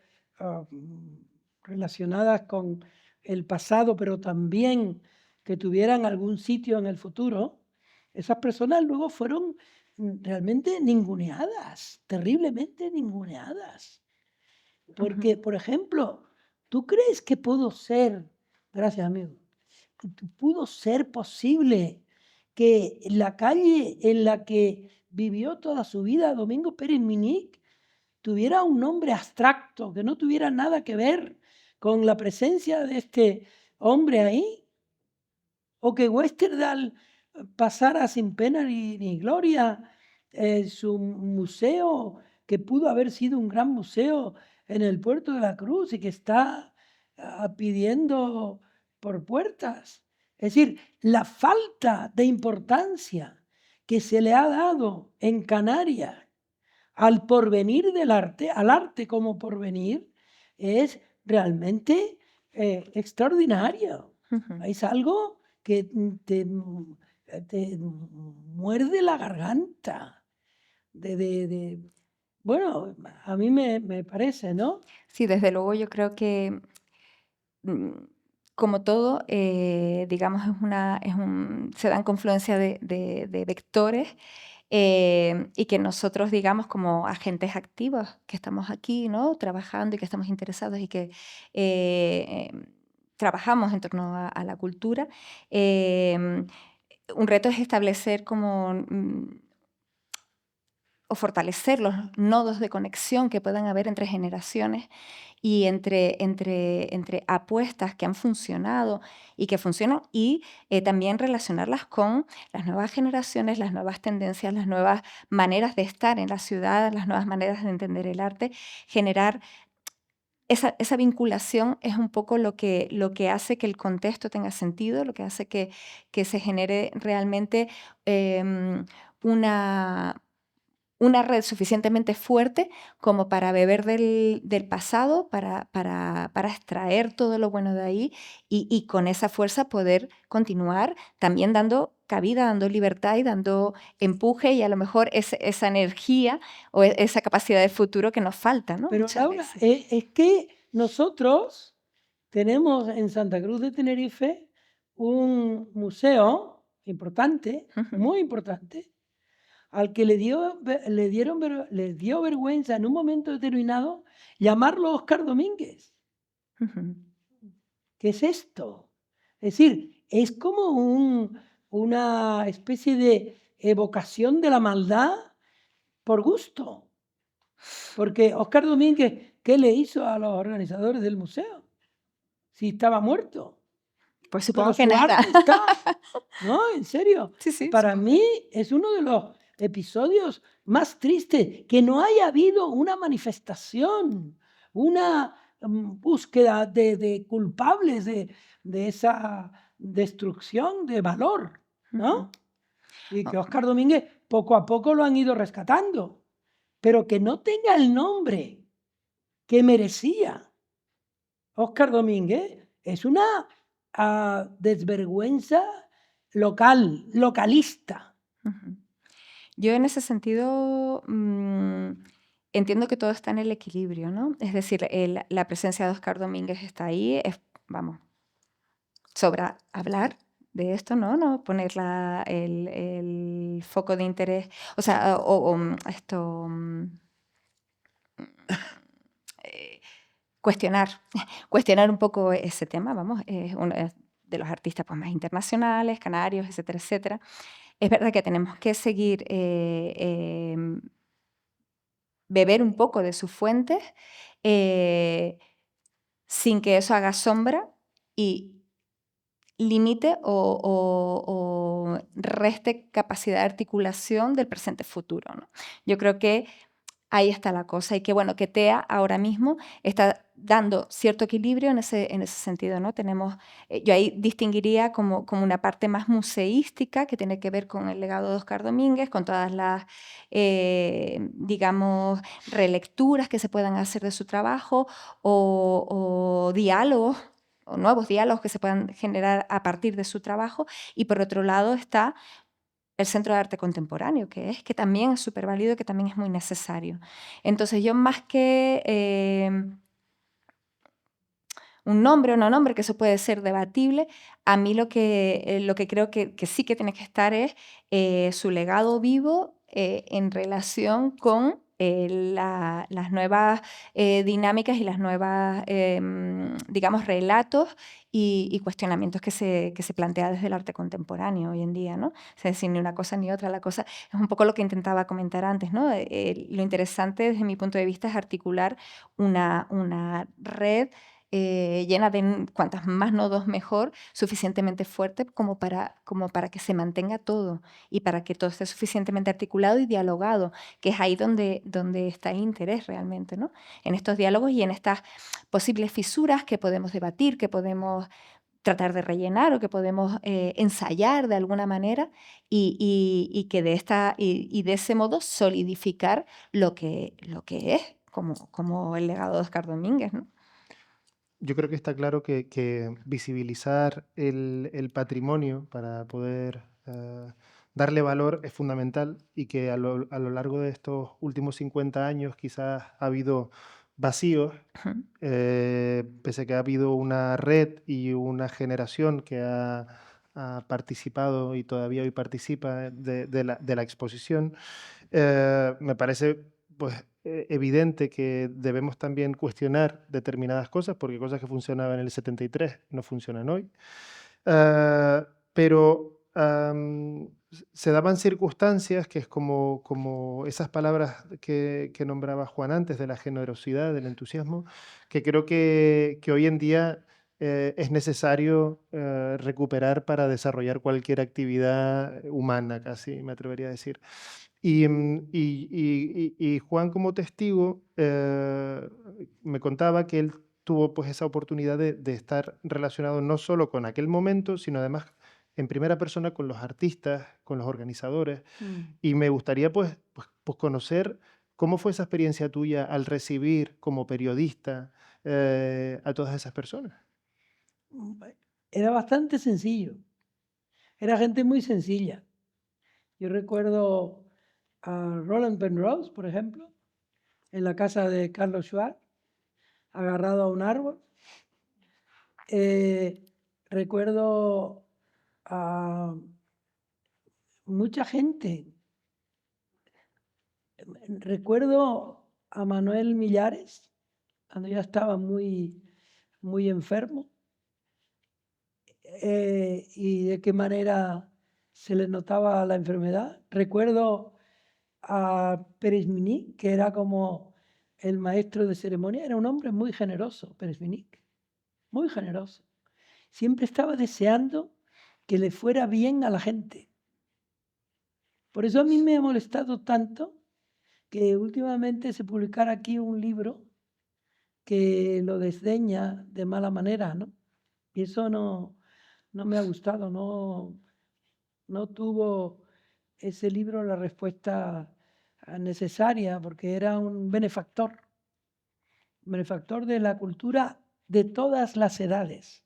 Speaker 4: relacionadas con el pasado, pero también que tuvieran algún sitio en el futuro, esas personas luego fueron realmente ninguneadas, terriblemente ninguneadas. Porque, por ejemplo, ¿tú crees que pudo ser, gracias amigo, pudo ser posible que la calle en la que vivió toda su vida Domingo Pérez Minic tuviera un nombre abstracto, que no tuviera nada que ver con la presencia de este hombre ahí? ¿O que Westerdal pasara sin pena ni gloria su museo, que pudo haber sido un gran museo en el Puerto de la Cruz y que está pidiendo por puertas? Es decir, la falta de importancia que se le ha dado en Canarias al porvenir del arte, al arte como porvenir, es realmente extraordinario.
Speaker 3: Ujú.
Speaker 4: Es algo que te muerde la garganta. Bueno, a mí me parece, ¿no?
Speaker 3: Sí, desde luego yo creo que mm, como todo, digamos, se dan confluencia de vectores y que nosotros, digamos, como agentes activos que estamos aquí, ¿no? Trabajando y que estamos interesados y que trabajamos en torno a la cultura, un reto es establecer como o fortalecer los nodos de conexión que puedan haber entre generaciones y entre apuestas que han funcionado y que funcionan y también relacionarlas con las nuevas generaciones, las nuevas tendencias, las nuevas maneras de estar en la ciudad, las nuevas maneras de entender el arte, generar esa vinculación es un poco lo que hace que el contexto tenga sentido, lo que hace que se genere realmente una una red suficientemente fuerte como para beber del pasado, para extraer todo lo bueno de ahí y con esa fuerza poder continuar también dando cabida, dando libertad y dando empuje y a lo mejor esa energía o esa capacidad de futuro que nos falta, ¿no?
Speaker 4: Pero
Speaker 3: Muchas
Speaker 4: Laura,
Speaker 3: veces.
Speaker 4: es que nosotros tenemos en Santa Cruz de Tenerife un museo importante,
Speaker 3: Ujú,
Speaker 4: muy importante, al que le dio vergüenza en un momento determinado llamarlo Óscar Domínguez.
Speaker 3: ujú.
Speaker 4: ¿Qué es esto? Es decir, es como una especie de evocación de la maldad por gusto. Porque Óscar Domínguez qué le hizo a los organizadores del museo, si estaba muerto.
Speaker 3: Pues
Speaker 4: Pero
Speaker 3: supongo que
Speaker 4: su
Speaker 3: nada.
Speaker 4: arte está, ¿no? En serio.
Speaker 3: Sí, sí,
Speaker 4: Para
Speaker 3: supongo.
Speaker 4: mí es uno de los episodios más tristes, que no haya habido una manifestación, una búsqueda de culpables de esa destrucción de valor, ¿no?
Speaker 3: Ujú.
Speaker 4: Y que
Speaker 3: Oh,
Speaker 4: Óscar Domínguez poco a poco lo han ido rescatando, pero que no tenga el nombre que merecía Óscar Domínguez es una desvergüenza localista.
Speaker 3: ujú. Yo en ese sentido entiendo que todo está en el equilibrio, ¿no? Es decir, la presencia de Óscar Domínguez está ahí, vamos, sobra hablar de esto, ¿no? No poner el foco de interés, o sea, esto, eh, cuestionar un poco ese tema, vamos, es uno de los artistas pues, más internacionales, canarios, etcétera, etcétera. Es verdad que tenemos que seguir beber un poco de sus fuentes eh, sin que eso haga sombra y limite o reste capacidad de articulación del presente futuro, ¿no? Yo creo que ahí está la cosa y que bueno, que TEA ahora mismo está dando cierto equilibrio en ese sentido, ¿no? Tenemos, yo ahí distinguiría como una parte más museística que tiene que ver con el legado de Óscar Domínguez, con todas las, digamos, relecturas que se puedan hacer de su trabajo o diálogos o nuevos diálogos que se puedan generar a partir de su trabajo. Y por otro lado está el Centro de Arte Contemporáneo, que también es súper válido, que también es muy necesario. Entonces yo más que un nombre o no nombre, que eso puede ser debatible, a mí lo que creo que sí que tiene que estar es su legado vivo en relación con las nuevas dinámicas y las nuevas, digamos, relatos y cuestionamientos que se plantea desde el arte contemporáneo hoy en día, ¿no? Es decir, ni una cosa ni otra, la cosa es un poco lo que intentaba comentar antes, ¿no? Lo interesante desde mi punto de vista es articular una red llena de cuantas más nodos mejor, suficientemente fuerte como para que se mantenga todo y para que todo esté suficientemente articulado y dialogado, que es ahí donde está el interés realmente, ¿no? En estos diálogos y en estas posibles fisuras que podemos debatir, que podemos tratar de rellenar o que podemos ensayar de alguna manera y que de ese modo solidificar lo que es como el legado de Óscar Domínguez, ¿no?
Speaker 2: Yo creo que está claro que visibilizar el patrimonio para poder darle valor es fundamental y que a lo largo de estos últimos 50 años quizás ha habido vacíos,
Speaker 3: Ujú.
Speaker 2: pese a que ha habido una red y una generación que ha participado y todavía hoy participa de la exposición. Me parece pues, evidente que debemos también cuestionar determinadas cosas, porque cosas que funcionaban en el 73 no funcionan hoy. Pero se daban circunstancias que es como esas palabras que nombraba Juan antes, de la generosidad, del entusiasmo, que creo que hoy en día es necesario recuperar para desarrollar cualquier actividad humana, casi me atrevería a decir. Y Juan, como testigo, me contaba que él tuvo pues esa oportunidad de estar relacionado no solo con aquel momento, sino además en primera persona con los artistas, con los organizadores. Y me gustaría pues conocer cómo fue esa experiencia tuya al recibir como periodista a todas esas personas.
Speaker 4: Era bastante sencillo. Era gente muy sencilla. Yo recuerdo a Roland Penrose, por ejemplo, en la casa de Carlos Schwartz, agarrado a un árbol. Recuerdo a mucha gente. Recuerdo a Manuel Millares, cuando ya estaba muy, muy enfermo, y de qué manera se le notaba la enfermedad. Recuerdo a Pérez Mini, que era como el maestro de ceremonia, era un hombre muy generoso, Pérez Vinic, muy generoso. Siempre estaba deseando que le fuera bien a la gente. Por eso a mí me ha molestado tanto que últimamente se publicara aquí un libro que lo desdeña de mala manera, ¿no? Y eso no me ha gustado, no tuvo ese libro la respuesta necesaria, porque era un benefactor de la cultura de todas las edades.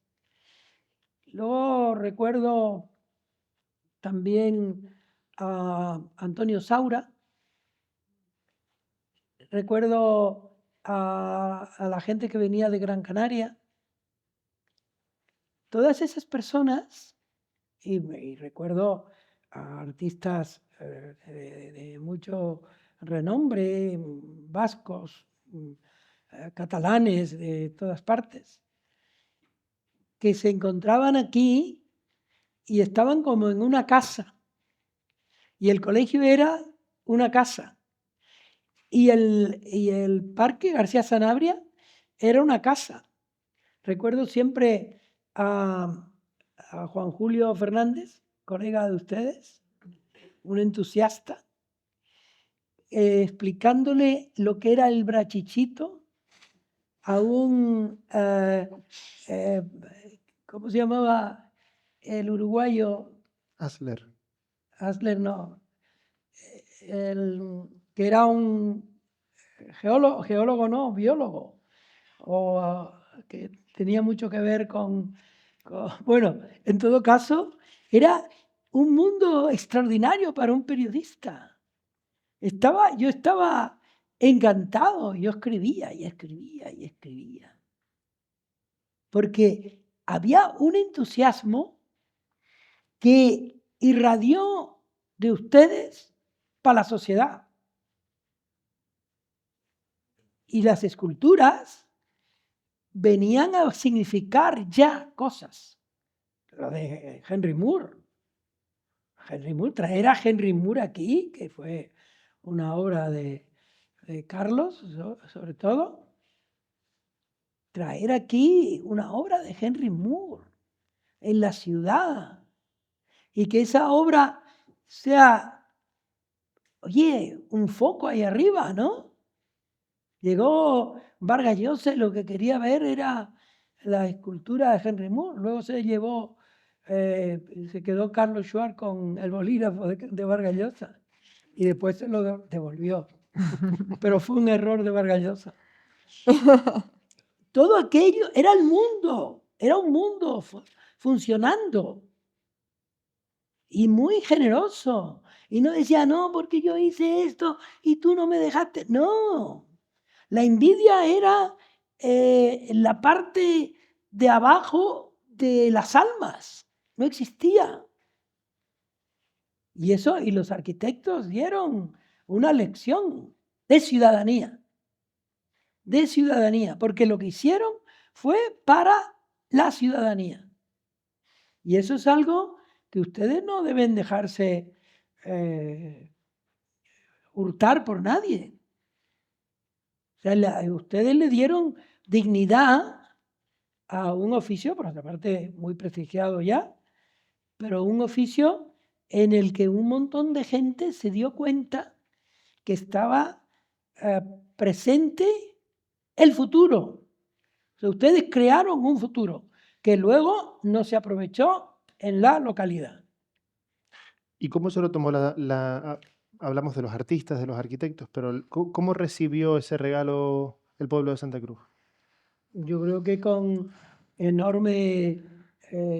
Speaker 4: Luego recuerdo también a Antonio Saura, recuerdo a la gente que venía de Gran Canaria. Todas esas personas, y recuerdo a artistas de mucho renombre, vascos, catalanes, de todas partes, que se encontraban aquí y estaban como en una casa. Y el colegio era una casa. Y el Parque García Sanabria era una casa. Recuerdo siempre a Juan Julio Fernández, colega de ustedes, un entusiasta, explicándole lo que era el brachichito a un, ¿cómo se llamaba el uruguayo?
Speaker 2: Asler.
Speaker 4: Asler no, que era un geólogo no, biólogo, que tenía mucho que ver bueno, en todo caso, era un mundo extraordinario para un periodista. Yo estaba encantado, yo escribía y escribía y escribía. Porque había un entusiasmo que irradió de ustedes para la sociedad. Y las esculturas venían a significar ya cosas. Lo de Henry Moore. Traer a Henry Moore aquí, que fue una obra de Carlos, sobre todo. Traer aquí una obra de Henry Moore en la ciudad. Y que esa obra sea, oye, un foco ahí arriba, ¿no? Llegó Vargas Llosa, lo que quería ver era la escultura de Henry Moore. Luego se quedó Carlos Schwartz con el bolígrafo de Vargas Llosa y después se lo devolvió. Pero fue un error de Vargas Llosa. Todo aquello era el mundo, era un mundo funcionando y muy generoso. Y no decía, no, porque yo hice esto y tú no me dejaste. No. La envidia era la parte de abajo de las almas, no existía. Y los arquitectos dieron una lección de ciudadanía, porque lo que hicieron fue para la ciudadanía. Y eso es algo que ustedes no deben dejarse hurtar por nadie. O sea, ustedes le dieron dignidad a un oficio, por otra parte muy prestigiado ya, pero un oficio en el que un montón de gente se dio cuenta que estaba presente el futuro. O sea, ustedes crearon un futuro que luego no se aprovechó en la localidad.
Speaker 2: ¿Y cómo se lo tomó hablamos de los artistas, de los arquitectos, pero ¿cómo recibió ese regalo el pueblo de Santa Cruz?
Speaker 4: Yo creo que con enorme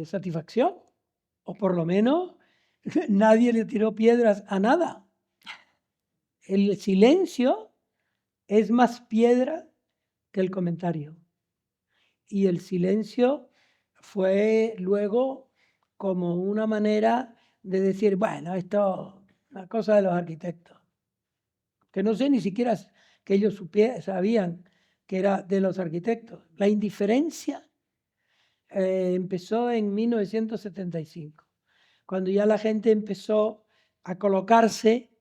Speaker 4: satisfacción, o por lo menos nadie le tiró piedras a nada. El silencio es más piedra que el comentario. Y el silencio fue luego como una manera de decir, bueno, esto es una cosa de los arquitectos. Que no sé ni siquiera que ellos sabían que era de los arquitectos. La indiferencia empezó en 1975, cuando ya la gente empezó a colocarse,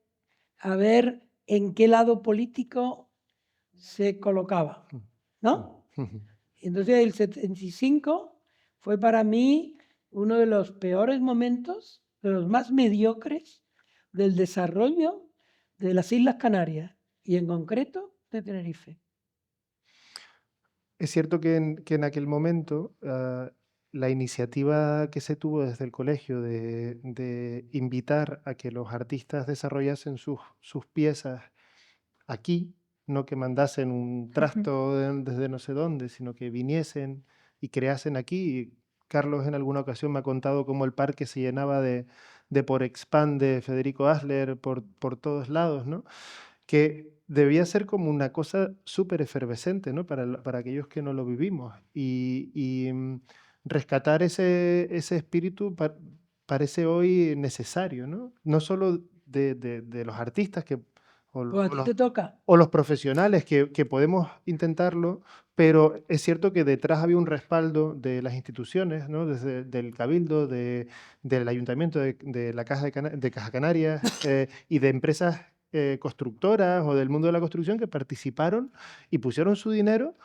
Speaker 4: a ver en qué lado político se colocaba, ¿no? Entonces el 75 fue para mí uno de los peores momentos, de los más mediocres del desarrollo de las Islas Canarias y en concreto de Tenerife.
Speaker 2: Es cierto que en aquel momento la iniciativa que se tuvo desde el colegio de invitar a que los artistas desarrollasen sus piezas aquí, no que mandasen un trasto desde no sé dónde, sino que viniesen y creasen aquí. Y Carlos en alguna ocasión me ha contado cómo el parque se llenaba de por expand de Federico Asler por todos lados, ¿no? Que debía ser como una cosa súper efervescente, ¿no? Para aquellos que no lo vivimos. Rescatar ese espíritu parece hoy necesario, ¿no? No solo de los artistas
Speaker 4: Pues a ti te toca.
Speaker 2: o los profesionales que podemos intentarlo, pero es cierto que detrás había un respaldo de las instituciones, ¿no? Desde del Cabildo, del Ayuntamiento de la Caja de Caja Canarias y de empresas constructoras o del mundo de la construcción que participaron y pusieron su dinero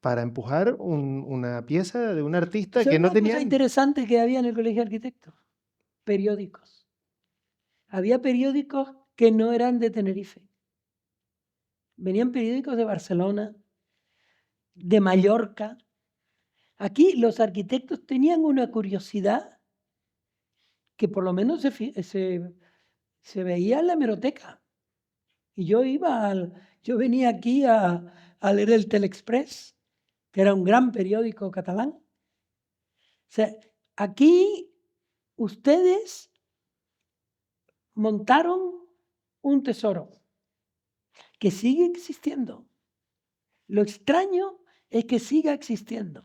Speaker 2: para empujar una pieza de un artista
Speaker 4: ¿Sabes
Speaker 2: que no
Speaker 4: una cosa
Speaker 2: tenía...
Speaker 4: interesante que había en el Colegio de Arquitectos? Periódicos. Había periódicos que no eran de Tenerife. Venían periódicos de Barcelona, de Mallorca. Aquí los arquitectos tenían una curiosidad que por lo menos se veía en la hemeroteca. Y yo venía aquí a leer el Telexpress, que era un gran periódico catalán. O sea, aquí ustedes montaron un tesoro que sigue existiendo. Lo extraño es que siga existiendo.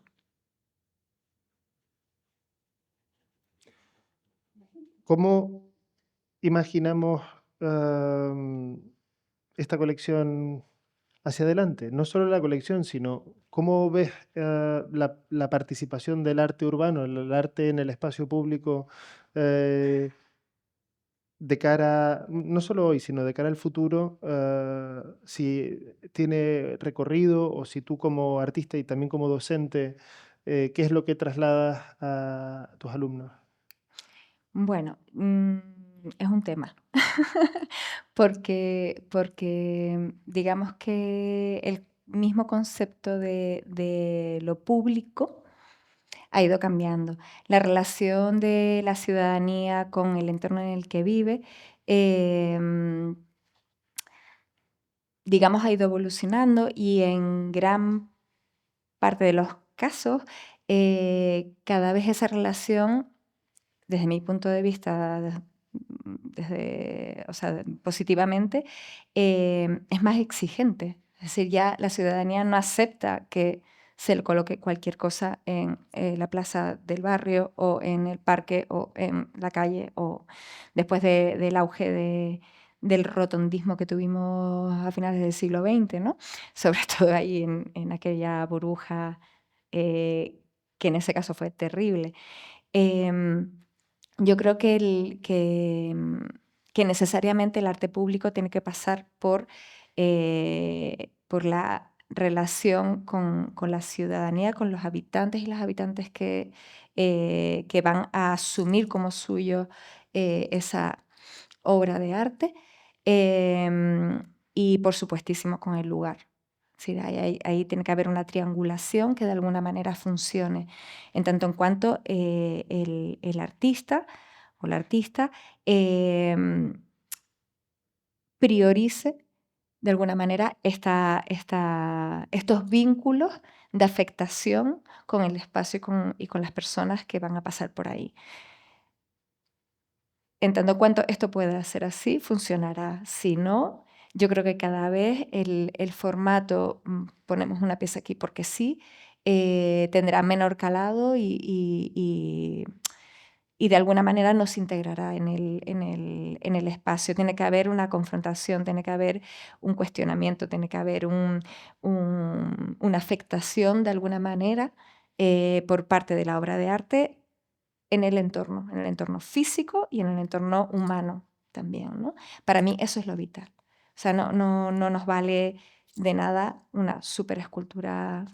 Speaker 2: ¿Cómo imaginamos esta colección hacia adelante? No solo la colección, sino cómo ves la participación del arte urbano, el arte en el espacio público de cara, no solo hoy, sino de cara al futuro, si tiene recorrido o si tú como artista y también como docente, ¿qué es lo que trasladas a tus alumnos?
Speaker 3: Bueno, es un tema, porque digamos que el mismo concepto de lo público ha ido cambiando. La relación de la ciudadanía con el entorno en el que vive, digamos, ha ido evolucionando y en gran parte de los casos, cada vez esa relación, desde mi punto de vista, o sea, positivamente, es más exigente. Es decir, ya la ciudadanía no acepta que se le coloque cualquier cosa en la plaza del barrio o en el parque o en la calle o después del auge del rotundismo que tuvimos a finales del siglo XX, ¿no? Sobre todo ahí en aquella burbuja que en ese caso fue terrible. Yo creo que necesariamente el arte público tiene que pasar por la relación con la ciudadanía, con los habitantes y las habitantes que van a asumir como suyo esa obra de arte y por supuestísimo con el lugar. Sí, ahí tiene que haber una triangulación que de alguna manera funcione, en tanto en cuanto el artista o la artista priorice de alguna manera estos vínculos de afectación con el espacio y con las personas que van a pasar por ahí. En tanto cuanto esto pueda ser así, funcionará. Si no, yo creo que cada vez el formato, ponemos una pieza aquí porque sí, tendrá menor calado y de alguna manera no se integrará en el espacio. Tiene que haber una confrontación, tiene que haber un cuestionamiento, tiene que haber una afectación de alguna manera por parte de la obra de arte en el entorno físico y en el entorno humano también, ¿no? Para mí eso es lo vital. O sea, no nos vale de nada una superescultura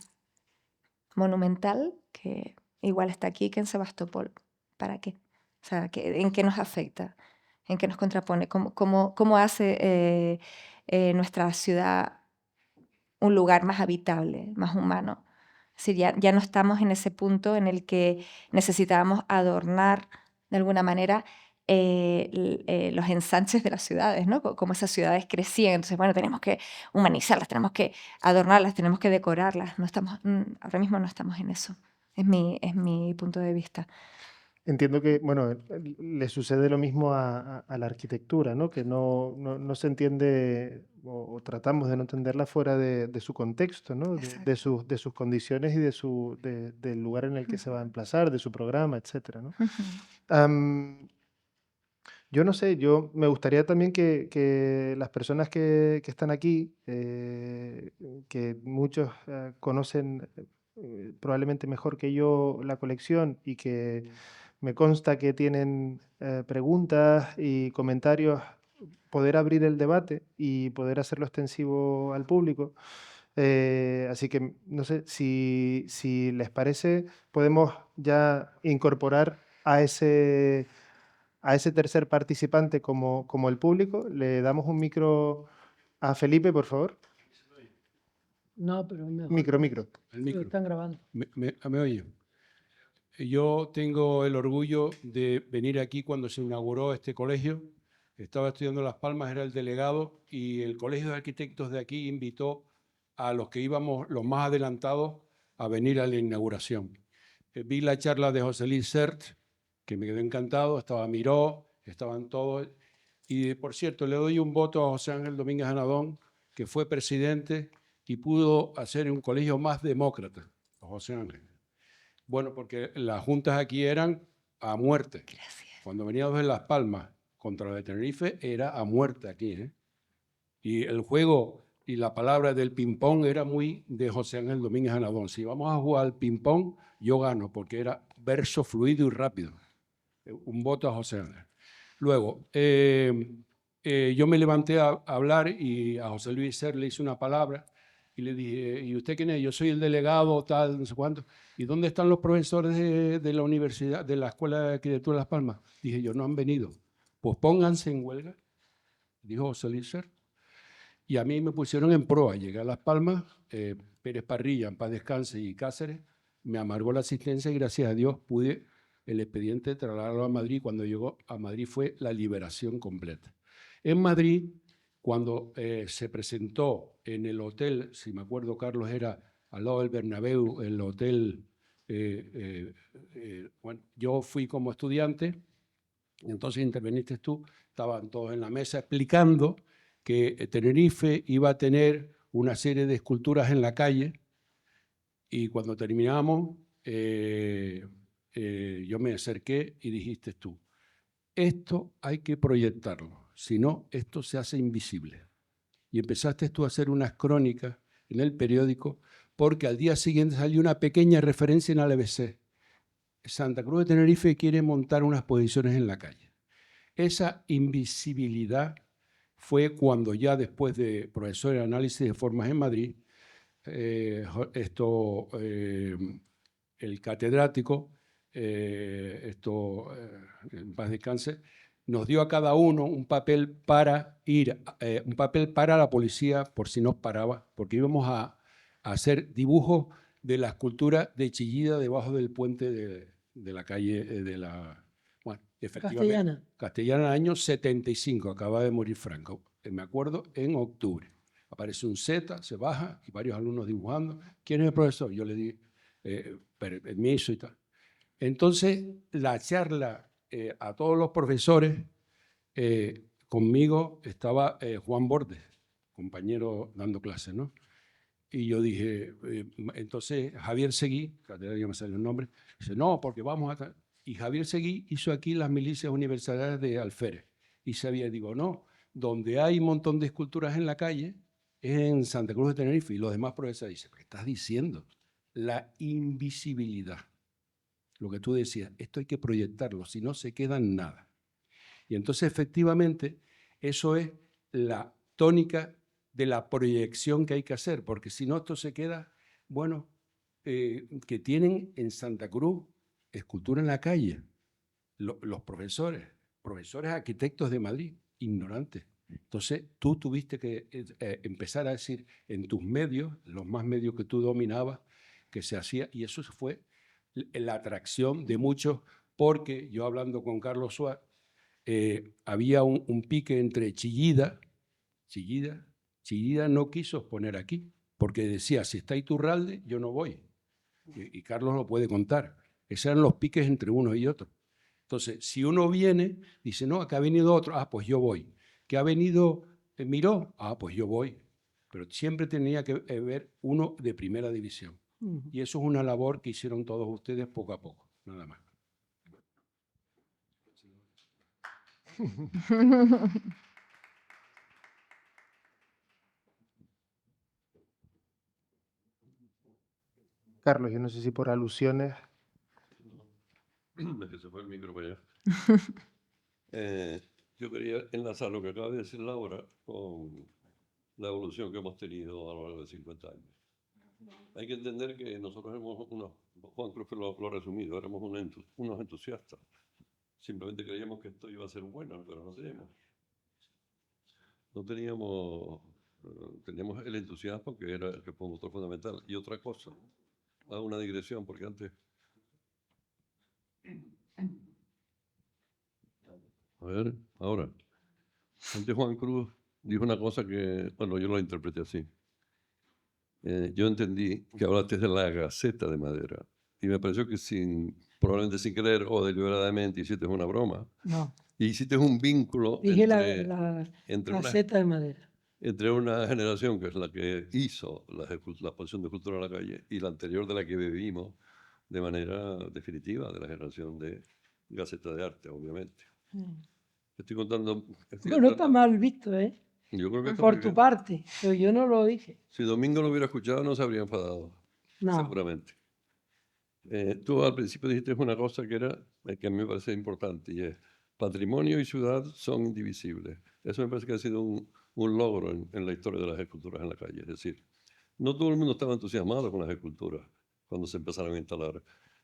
Speaker 3: monumental que igual está aquí que en Sebastopol. ¿Para qué? O sea, ¿en qué nos afecta? ¿En qué nos contrapone? ¿Cómo hace nuestra ciudad un lugar más habitable, más humano? Es decir, ya no estamos en ese punto en el que necesitábamos adornar de alguna manera los ensanches de las ciudades, ¿no? Como esas ciudades crecían. Entonces, bueno, tenemos que humanizarlas, tenemos que adornarlas, tenemos que decorarlas. No estamos, ahora mismo no estamos en eso. Es mi punto de vista.
Speaker 2: Entiendo que, bueno, le sucede lo mismo a la arquitectura, ¿no? Que no se entiende o tratamos de no entenderla fuera de su contexto, ¿no?
Speaker 3: Exacto.
Speaker 2: De sus condiciones y del lugar en el que se va a emplazar, de su programa, etcétera, ¿no?
Speaker 3: Ujú.
Speaker 2: Yo no sé, yo me gustaría también que las personas que están aquí, que muchos conocen probablemente mejor que yo la colección y que me consta que tienen preguntas y comentarios, poder abrir el debate y poder hacerlo extensivo al público. Así que no sé, si les parece, podemos ya incorporar a ese tercer participante como el público. Le damos un micro a Felipe, por favor.
Speaker 4: No, pero mejor.
Speaker 2: Micro.
Speaker 5: El
Speaker 4: Pero
Speaker 5: micro.
Speaker 4: están grabando.
Speaker 5: ¿Me oye? Yo tengo el orgullo de venir aquí cuando se inauguró este colegio. Estaba estudiando en Las Palmas, era el delegado, y el Colegio de Arquitectos de aquí invitó a los que íbamos los más adelantados a venir a la inauguración. Vi la charla de José Luis Sert, que me quedó encantado, estaba Miró, estaban todos. Y por cierto, le doy un voto a José Ángel Domínguez Anadón, que fue presidente y pudo hacer un colegio más demócrata, José Ángel. Bueno, porque las juntas aquí eran a muerte.
Speaker 3: Gracias.
Speaker 5: Cuando veníamos de Las Palmas contra los de Tenerife, era a muerte aquí, ¿eh? Y el juego y la palabra del ping-pong era muy de José Ángel Domínguez Anadón. Si vamos a jugar al ping-pong, yo gano, porque era verso fluido y rápido. Un voto a José Ángel. Luego, yo me levanté a hablar y a José Luis Ser le hice una palabra y le dije, ¿y usted quién es? Yo soy el delegado, tal, no sé cuánto. ¿Y dónde están los profesores de la universidad, de la Escuela de Arquitectura de Las Palmas? Dije yo, no han venido. Pues pónganse en huelga, dijo José Luis Ser. Y a mí me pusieron en proa. Llegué a Las Palmas, Pérez Parrilla, en paz descanse, y Cáceres, me amargó la asistencia y gracias a Dios pude el expediente trasladarlo a Madrid. Cuando llegó a Madrid fue la liberación completa. En Madrid, cuando se presentó en el hotel, si me acuerdo, Carlos, era al lado del Bernabéu, el hotel, bueno, yo fui como estudiante, entonces interveniste tú, estaban todos en la mesa explicando que Tenerife iba a tener una serie de esculturas en la calle y cuando terminamos yo me acerqué y dijiste tú, esto hay que proyectarlo, si no, esto se hace invisible. Y empezaste tú a hacer unas crónicas en el periódico porque al día siguiente salió una pequeña referencia en el ABC. Santa Cruz de Tenerife quiere montar unas exposiciones en la calle. Esa invisibilidad fue cuando ya después de profesor de análisis de formas en Madrid, el catedrático, en paz descanse, nos dio a cada uno un papel para ir, un papel para la policía por si nos paraba, porque íbamos a hacer dibujos de la escultura de Chillida debajo del puente de la calle de la... Bueno, efectivamente. Castellana, año 75, acaba de morir Franco. Me acuerdo, en octubre. Aparece un Z, se baja y varios alumnos dibujando. ¿Quién es el profesor? Yo le di permiso y tal. Entonces, la charla a todos los profesores, conmigo estaba Juan Bordes, compañero dando clases, ¿no? Y yo dije, entonces Javier Seguí, ya me salió el nombre, dice, no, porque vamos a... Y Javier Seguí hizo aquí las milicias universitarias de Alférez. Y sabía, digo, no, donde hay un montón de esculturas en la calle es en Santa Cruz de Tenerife. Y los demás profesores dicen, ¿qué estás diciendo? La invisibilidad. Lo que tú decías, esto hay que proyectarlo, si no se queda en nada. Y entonces, efectivamente, eso es la tónica de la proyección que hay que hacer, porque si no esto se queda, bueno, que tienen en Santa Cruz escultura en la calle, los profesores arquitectos de Madrid, ignorantes. Entonces tú tuviste que empezar a decir en tus medios, los más medios que tú dominabas, que se hacía, y eso fue la atracción de muchos, porque yo hablando con Carlos Suárez, había un pique entre Chillida no quiso exponer aquí, porque decía, si está Iturralde, yo no voy. Y Carlos lo puede contar. Esos eran los piques entre uno y otro. Entonces, si uno viene, dice, no, acá ha venido otro, pues yo voy. Que ha venido Miró, pues yo voy. Pero siempre tenía que ver uno de primera división. Y eso es una labor que hicieron todos ustedes poco a poco, nada más.
Speaker 2: Carlos, yo no sé si por alusiones.
Speaker 6: Que se fue el micro para allá. Yo quería enlazar lo que acaba de decir Laura con la evolución que hemos tenido a lo largo de 50 años. Hay que entender que nosotros éramos Juan Cruz lo ha resumido, éramos unos entusiastas. Simplemente creíamos que esto iba a ser bueno, pero no teníamos el entusiasmo que era el que fue un motor fundamental. Y otra cosa, hago una digresión, porque antes... A ver, ahora. Antes Juan Cruz dijo una cosa que, bueno, yo lo interpreté así. Yo entendí que hablaste de la Gaceta de Madera y me pareció que probablemente sin querer o deliberadamente hiciste una broma.
Speaker 4: No.
Speaker 6: Y hiciste un vínculo
Speaker 4: Dije
Speaker 6: entre
Speaker 4: Gaceta de Madera.
Speaker 6: Entre una generación que es la que hizo la exposición de cultura en la calle y la anterior de la que vivimos de manera definitiva, de la generación de Gaceta de Arte, obviamente. Estoy contando...
Speaker 4: No está mal visto, ¿eh?
Speaker 6: Yo creo que está
Speaker 4: por tu parte, pero yo no lo dije.
Speaker 6: Si Domingo lo hubiera escuchado, no se habría enfadado.
Speaker 4: No.
Speaker 6: Seguramente. Tú al principio dijiste una cosa que a mí me parece importante, y es: patrimonio y ciudad son indivisibles. Eso me parece que ha sido un logro en la historia de las esculturas en la calle. Es decir, no todo el mundo estaba entusiasmado con las esculturas cuando se empezaron a instalar.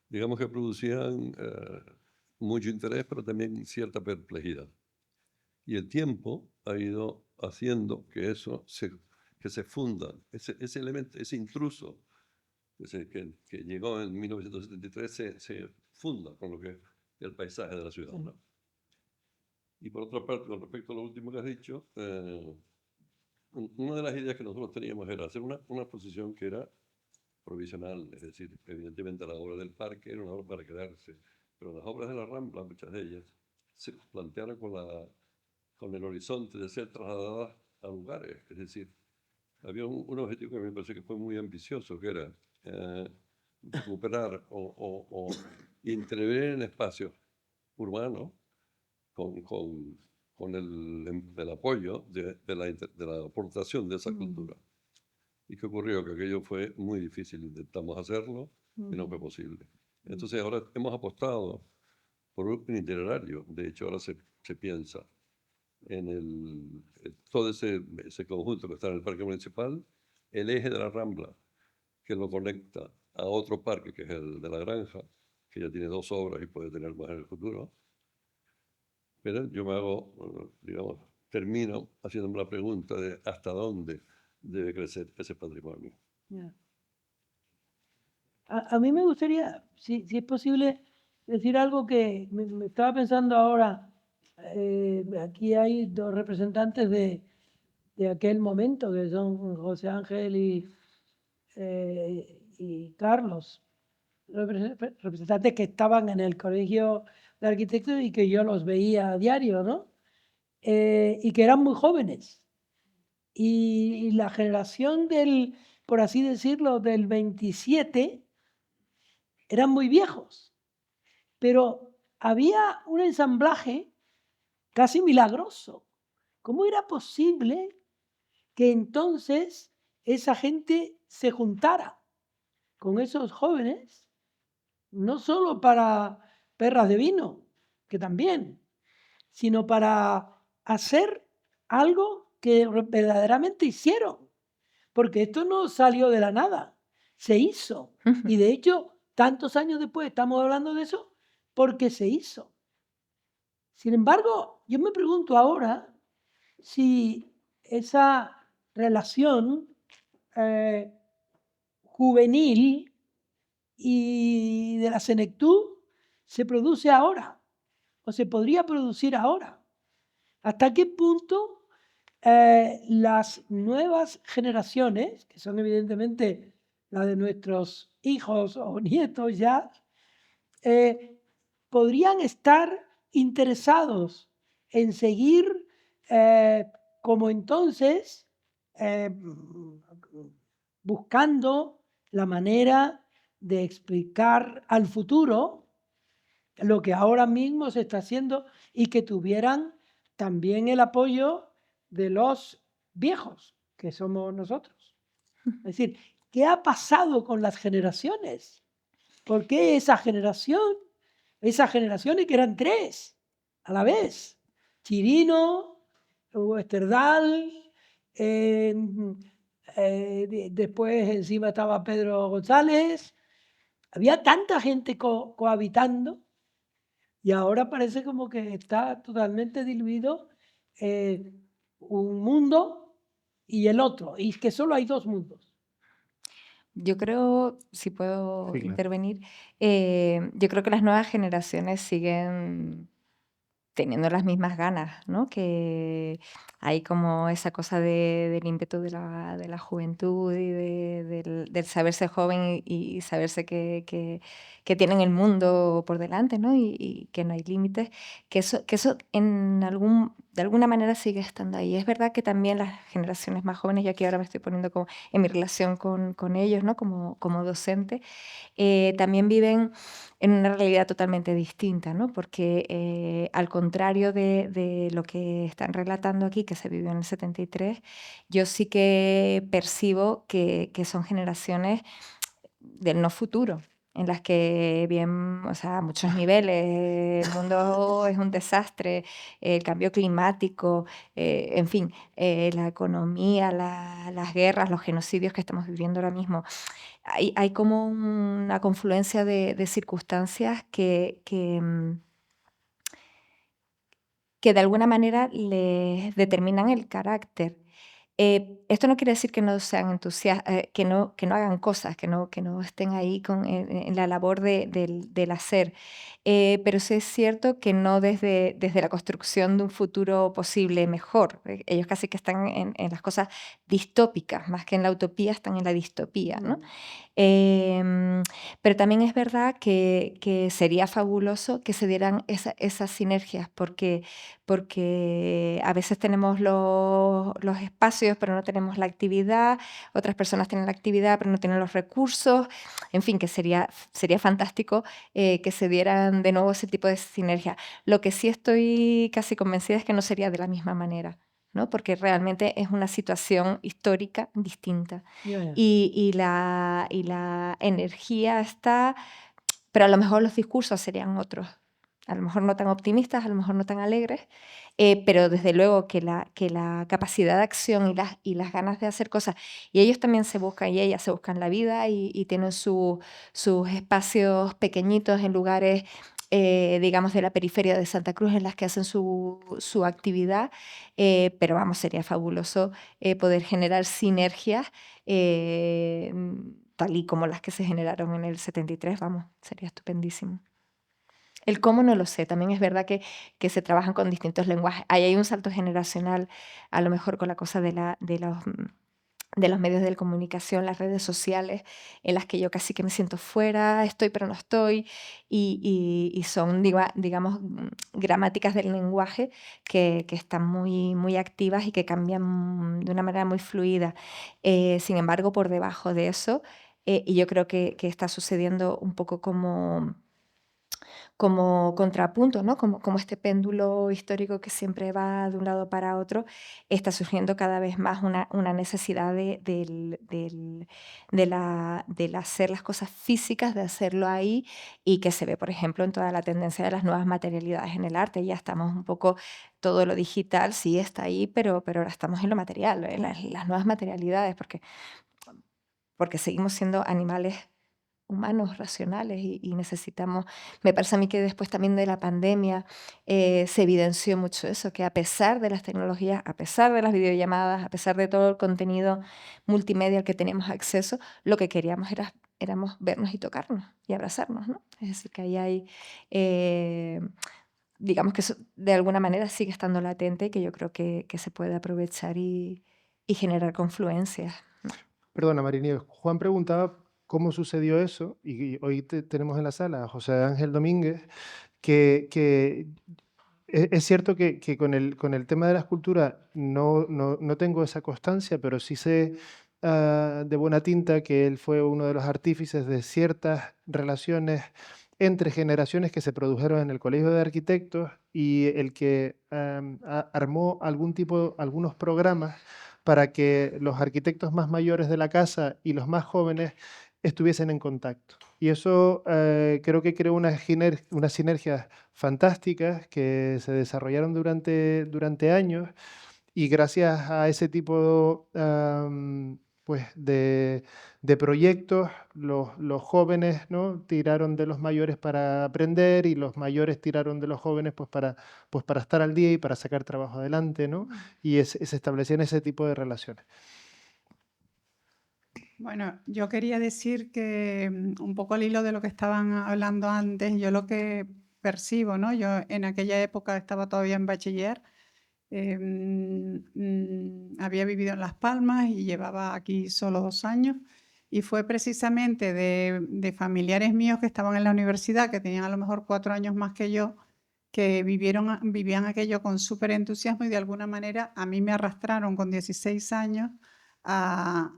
Speaker 6: Digamos que producían mucho interés, pero también cierta perplejidad. Y el tiempo ha ido haciendo que eso se funda, ese elemento, ese intruso que llegó en 1973 se funda con lo que es el paisaje de la ciudad, ¿no? Y por otra parte, con respecto a lo último que has dicho, una de las ideas que nosotros teníamos era hacer una exposición que era provisional, es decir, evidentemente la obra del parque era una obra para quedarse, pero las obras de la Rambla, muchas de ellas, se plantearon con el horizonte de ser trasladadas a lugares. Es decir, había un objetivo que me parece que fue muy ambicioso, que era recuperar o intervenir en espacios urbanos con el apoyo de la aportación de esa cultura. ¿Y qué ocurrió? Que aquello fue muy difícil. Intentamos hacerlo y no fue posible. Entonces ahora hemos apostado por un itinerario. De hecho, ahora se piensa en todo ese conjunto que está en el parque municipal, el eje de la Rambla, que lo conecta a otro parque, que es el de la Granja, que ya tiene 2 obras y puede tener más en el futuro. Pero yo termino haciéndome la pregunta de hasta dónde debe crecer ese patrimonio.
Speaker 4: Yeah. A mí me gustaría, si es posible, decir algo que me estaba pensando ahora. Aquí hay 2 representantes de aquel momento, que son José Ángel y Carlos, representantes que estaban en el colegio de arquitectos y que yo los veía a diario, ¿no? Y que eran muy jóvenes. Y la generación por así decirlo, del 27, eran muy viejos. Pero había un ensamblaje casi milagroso. ¿Cómo era posible que entonces esa gente se juntara con esos jóvenes, no solo para perras de vino, que también, sino para hacer algo que verdaderamente hicieron, porque esto no salió de la nada, se hizo.
Speaker 3: Ujú.
Speaker 4: Y de hecho, tantos años después estamos hablando de eso porque se hizo. Sin embargo, yo me pregunto ahora si esa relación juvenil y de la senectud se produce ahora o se podría producir ahora. ¿Hasta qué punto las nuevas generaciones, que son evidentemente las de nuestros hijos o nietos ya, podrían estar interesados en seguir como entonces, buscando la manera de explicar al futuro lo que ahora mismo se está haciendo y que tuvieran también el apoyo de los viejos, que somos nosotros? Es decir, ¿qué ha pasado con las generaciones? ¿Por qué esas generaciones que eran 3 a la vez? Chirino, Hugo Esterdal, después encima estaba Pedro González. Había tanta gente cohabitando y ahora parece como que está totalmente diluido un mundo y el otro, y que solo hay 2 mundos.
Speaker 3: Yo creo, si puedo
Speaker 2: Sí, claro.
Speaker 3: intervenir, yo creo que las nuevas generaciones siguen teniendo las mismas ganas, ¿no? Que hay como esa cosa del ímpetu de la juventud y del saberse joven y saberse que tienen el mundo por delante, ¿no? Y que no hay límites, que eso de alguna manera sigue estando ahí. Es verdad que también las generaciones más jóvenes, y aquí ahora me estoy poniendo como en mi relación con ellos, ¿no? Como docente, también viven en una realidad totalmente distinta, ¿no? Porque al contrario de lo que están relatando aquí, que se vivió en el 73, yo sí que percibo que son generaciones del no futuro, en las que bien, o sea, a muchos niveles, el mundo es un desastre, el cambio climático, en fin, la economía, las guerras, los genocidios que estamos viviendo ahora mismo. Hay como una confluencia de circunstancias que de alguna manera les determinan el carácter. Esto no quiere decir que no sean entusiastas, que no hagan cosas, que no estén ahí en la labor del hacer. Pero sí es cierto que no desde la construcción de un futuro posible mejor. Ellos casi que están en las cosas distópicas, más que en la utopía, están en la distopía, ¿no? Pero también es verdad que sería fabuloso que se dieran esas sinergias, porque a veces tenemos los espacios, pero no tenemos la actividad, otras personas tienen la actividad, pero no tienen los recursos, en fin, que sería fantástico que se dieran de nuevo ese tipo de sinergia. Lo que sí estoy casi convencida es que no sería de la misma manera, ¿no? Porque realmente es una situación histórica distinta.
Speaker 4: Ya, ya.
Speaker 3: Y la energía está, pero a lo mejor los discursos serían otros. A lo mejor no tan optimistas, a lo mejor no tan alegres, pero desde luego que la capacidad de acción y las ganas de hacer cosas, y ellos también se buscan, y ellas se buscan la vida y tienen sus espacios pequeñitos en lugares, digamos, de la periferia de Santa Cruz en las que hacen su actividad, pero vamos, sería fabuloso poder generar sinergias tal y como las que se generaron en el 73, vamos, sería estupendísimo. El cómo no lo sé, también es verdad que se trabajan con distintos lenguajes. Ahí hay un salto generacional, a lo mejor con la cosa de los medios de comunicación, las redes sociales, en las que yo casi que me siento fuera, estoy pero no estoy, y son, digamos, gramáticas del lenguaje que están muy activas y que cambian de una manera muy fluida. Sin embargo, por debajo de eso, y yo creo que está sucediendo un poco como contrapunto, ¿no? Como este péndulo histórico que siempre va de un lado para otro, está surgiendo cada vez más una necesidad del hacer las cosas físicas, de hacerlo ahí, y que se ve, por ejemplo, en toda la tendencia de las nuevas materialidades en el arte. Ya estamos un poco, todo lo digital sí está ahí, pero ahora estamos en lo material, en las nuevas materialidades, porque seguimos siendo animales humanos racionales y necesitamos, me parece a mí que después también de la pandemia se evidenció mucho eso, que a pesar de las tecnologías, a pesar de las videollamadas, a pesar de todo el contenido multimedia al que teníamos acceso, lo que queríamos éramos vernos y tocarnos y abrazarnos, ¿no? Es decir, que ahí hay, digamos que eso de alguna manera sigue estando latente y que yo creo que se puede aprovechar y generar confluencias.
Speaker 2: Perdona, Marinieves. Juan preguntaba cómo sucedió eso, y hoy tenemos en la sala a José Ángel Domínguez, que es cierto que con el tema de la escultura no tengo esa constancia, pero sí sé de buena tinta que él fue uno de los artífices de ciertas relaciones entre generaciones que se produjeron en el Colegio de Arquitectos, y el que armó algunos programas para que los arquitectos más mayores de la casa y los más jóvenes estuviesen en contacto. Y eso creo que creó unas sinergias fantásticas que se desarrollaron durante años, y gracias a ese tipo pues de proyectos, los jóvenes, ¿no?, tiraron de los mayores para aprender, y los mayores tiraron de los jóvenes pues para estar al día y para sacar trabajo adelante, ¿no? Y se establecían ese tipo de relaciones.
Speaker 1: Bueno, yo quería decir que un poco al hilo de lo que estaban hablando antes, yo lo que percibo, ¿no? Yo en aquella época estaba todavía en bachiller, había vivido en Las Palmas y llevaba aquí solo 2 años, y fue precisamente de familiares míos que estaban en la universidad, que tenían a lo mejor 4 años más que yo, que vivían aquello con súper entusiasmo, y de alguna manera a mí me arrastraron con 16 años a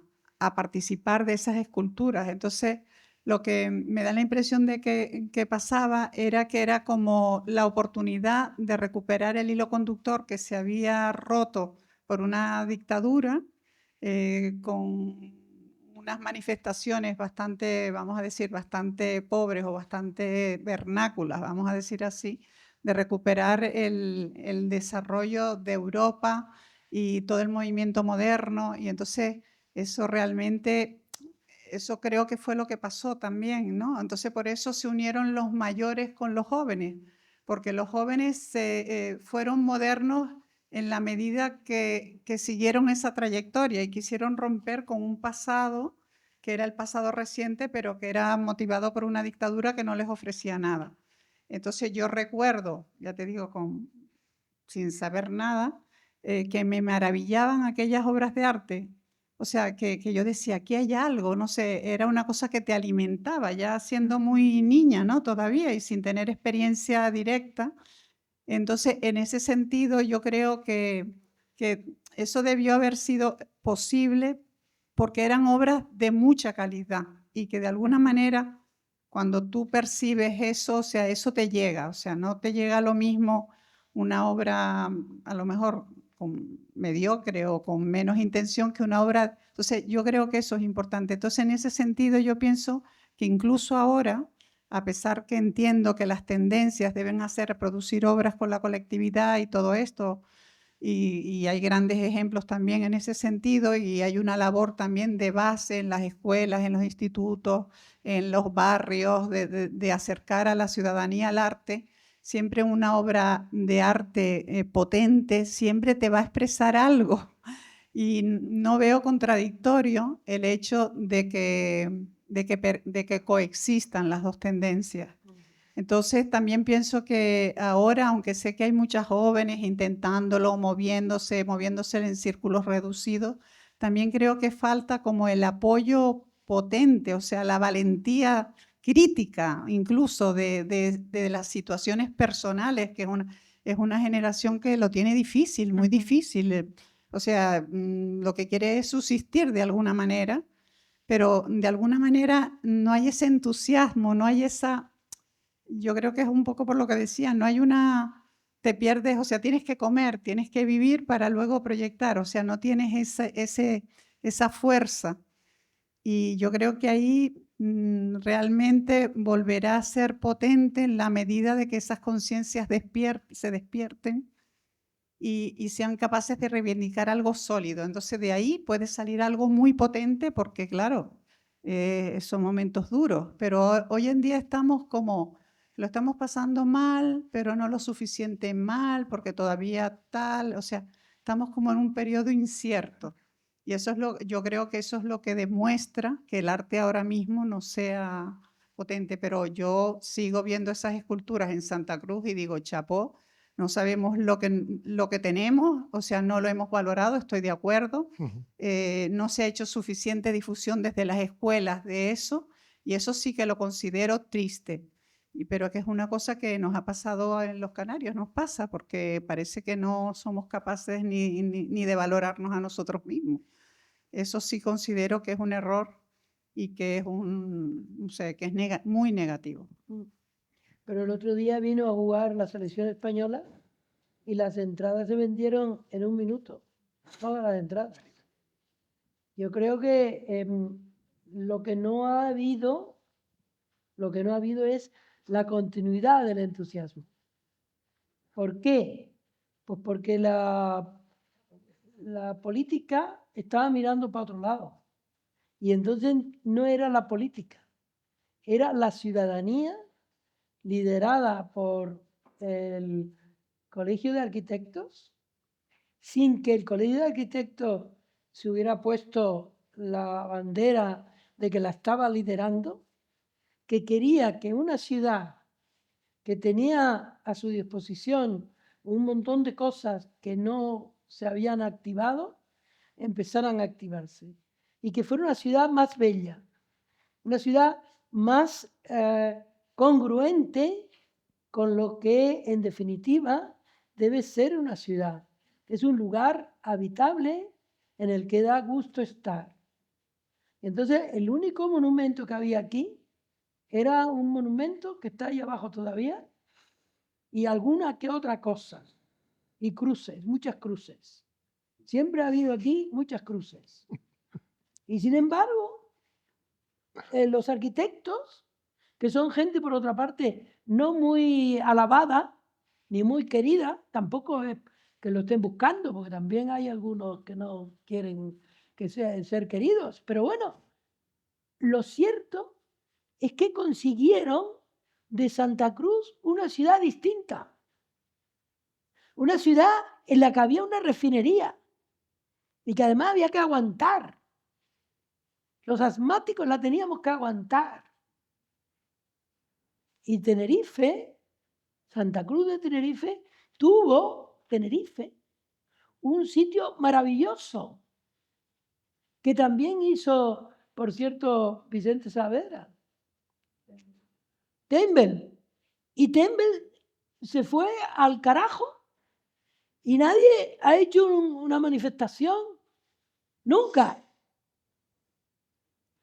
Speaker 1: participar de esas esculturas. Entonces, lo que me da la impresión de que pasaba era que era como la oportunidad de recuperar el hilo conductor que se había roto por una dictadura, con unas manifestaciones bastante, vamos a decir, bastante pobres o bastante vernáculas, vamos a decir así, de recuperar el desarrollo de Europa y todo el movimiento moderno. Y entonces eso realmente, eso creo que fue lo que pasó también, ¿no? Entonces por eso se unieron los mayores con los jóvenes, porque los jóvenes fueron modernos en la medida que siguieron esa trayectoria y quisieron romper con un pasado que era el pasado reciente, pero que era motivado por una dictadura que no les ofrecía nada. Entonces yo recuerdo, ya te digo, sin saber nada, que me maravillaban aquellas obras de arte. O sea, que yo decía, aquí hay algo, no sé, era una cosa que te alimentaba, ya siendo muy niña, ¿no? Todavía, y sin tener experiencia directa. Entonces, en ese sentido, yo creo que eso debió haber sido posible porque eran obras de mucha calidad, y que de alguna manera, cuando tú percibes eso, o sea, eso te llega, o sea, no te llega lo mismo una obra a lo mejor mediocre o con menos intención que una obra. Entonces, yo creo que eso es importante. Entonces, en ese sentido, yo pienso que incluso ahora, a pesar que entiendo que las tendencias deben hacer producir obras con la colectividad y todo esto, y hay grandes ejemplos también en ese sentido, y hay una labor también de base en las escuelas, en los institutos, en los barrios, de acercar a la ciudadanía al arte. Siempre una obra de arte potente siempre te va a expresar algo, y no veo contradictorio el hecho de que coexistan las dos tendencias. Entonces, también pienso que ahora, aunque sé que hay muchas jóvenes intentándolo, moviéndose en círculos reducidos, también creo que falta como el apoyo potente, o sea, la valentía crítica, incluso de las situaciones personales, que es una generación que lo tiene difícil, muy difícil. O sea, lo que quiere es subsistir de alguna manera, pero de alguna manera no hay ese entusiasmo, no hay yo creo que es un poco por lo que decía, no hay te pierdes, o sea, tienes que comer, tienes que vivir para luego proyectar, o sea, no tienes esa fuerza. Y yo creo que ahí realmente volverá a ser potente en la medida de que esas conciencias se despierten y sean capaces de reivindicar algo sólido. Entonces de ahí puede salir algo muy potente porque, claro, son momentos duros, pero hoy en día lo estamos pasando mal, pero no lo suficiente mal porque todavía tal, o sea, estamos como en un periodo incierto. Y yo creo que eso es lo que demuestra que el arte ahora mismo no sea potente, pero yo sigo viendo esas esculturas en Santa Cruz y digo, chapó, no sabemos lo que tenemos, o sea, no lo hemos valorado, estoy de acuerdo. No se ha hecho suficiente difusión desde las escuelas de eso, y eso sí que lo considero triste. Pero que es una cosa que nos ha pasado en los Canarios, nos pasa, porque parece que no somos capaces ni de valorarnos a nosotros mismos. Eso sí considero que es un error y que es no sé, que es muy negativo.
Speaker 4: Pero el otro día vino a jugar la selección española y las entradas se vendieron en 1 minuto. Todas las entradas. Yo creo que lo que no ha habido es la continuidad del entusiasmo. ¿Por qué? Pues porque la política estaba mirando para otro lado. Y entonces no era la política, era la ciudadanía liderada por el Colegio de Arquitectos, sin que el Colegio de Arquitectos se hubiera puesto la bandera de que la estaba liderando, que quería que una ciudad que tenía a su disposición un montón de cosas que no se habían activado, empezaran a activarse. Y que fuera una ciudad más bella, una ciudad más congruente con lo que en definitiva debe ser una ciudad. Es un lugar habitable en el que da gusto estar. Entonces, el único monumento que había aquí era un monumento que está ahí abajo todavía y alguna que otra cosa. Y cruces, muchas cruces. Siempre ha habido aquí muchas cruces. Y sin embargo, los arquitectos, que son gente por otra parte no muy alabada ni muy querida, tampoco es que lo estén buscando, porque también hay algunos que no quieren ser queridos. Pero bueno, lo cierto es que consiguieron de Santa Cruz una ciudad distinta. Una ciudad en la que había una refinería y que además había que aguantar. Los asmáticos la teníamos que aguantar. Y Tenerife, Santa Cruz de Tenerife, tuvo un sitio maravilloso que también hizo, por cierto, Vicente Saavedra. Tembel. Y Tembel se fue al carajo y nadie ha hecho una manifestación. Nunca.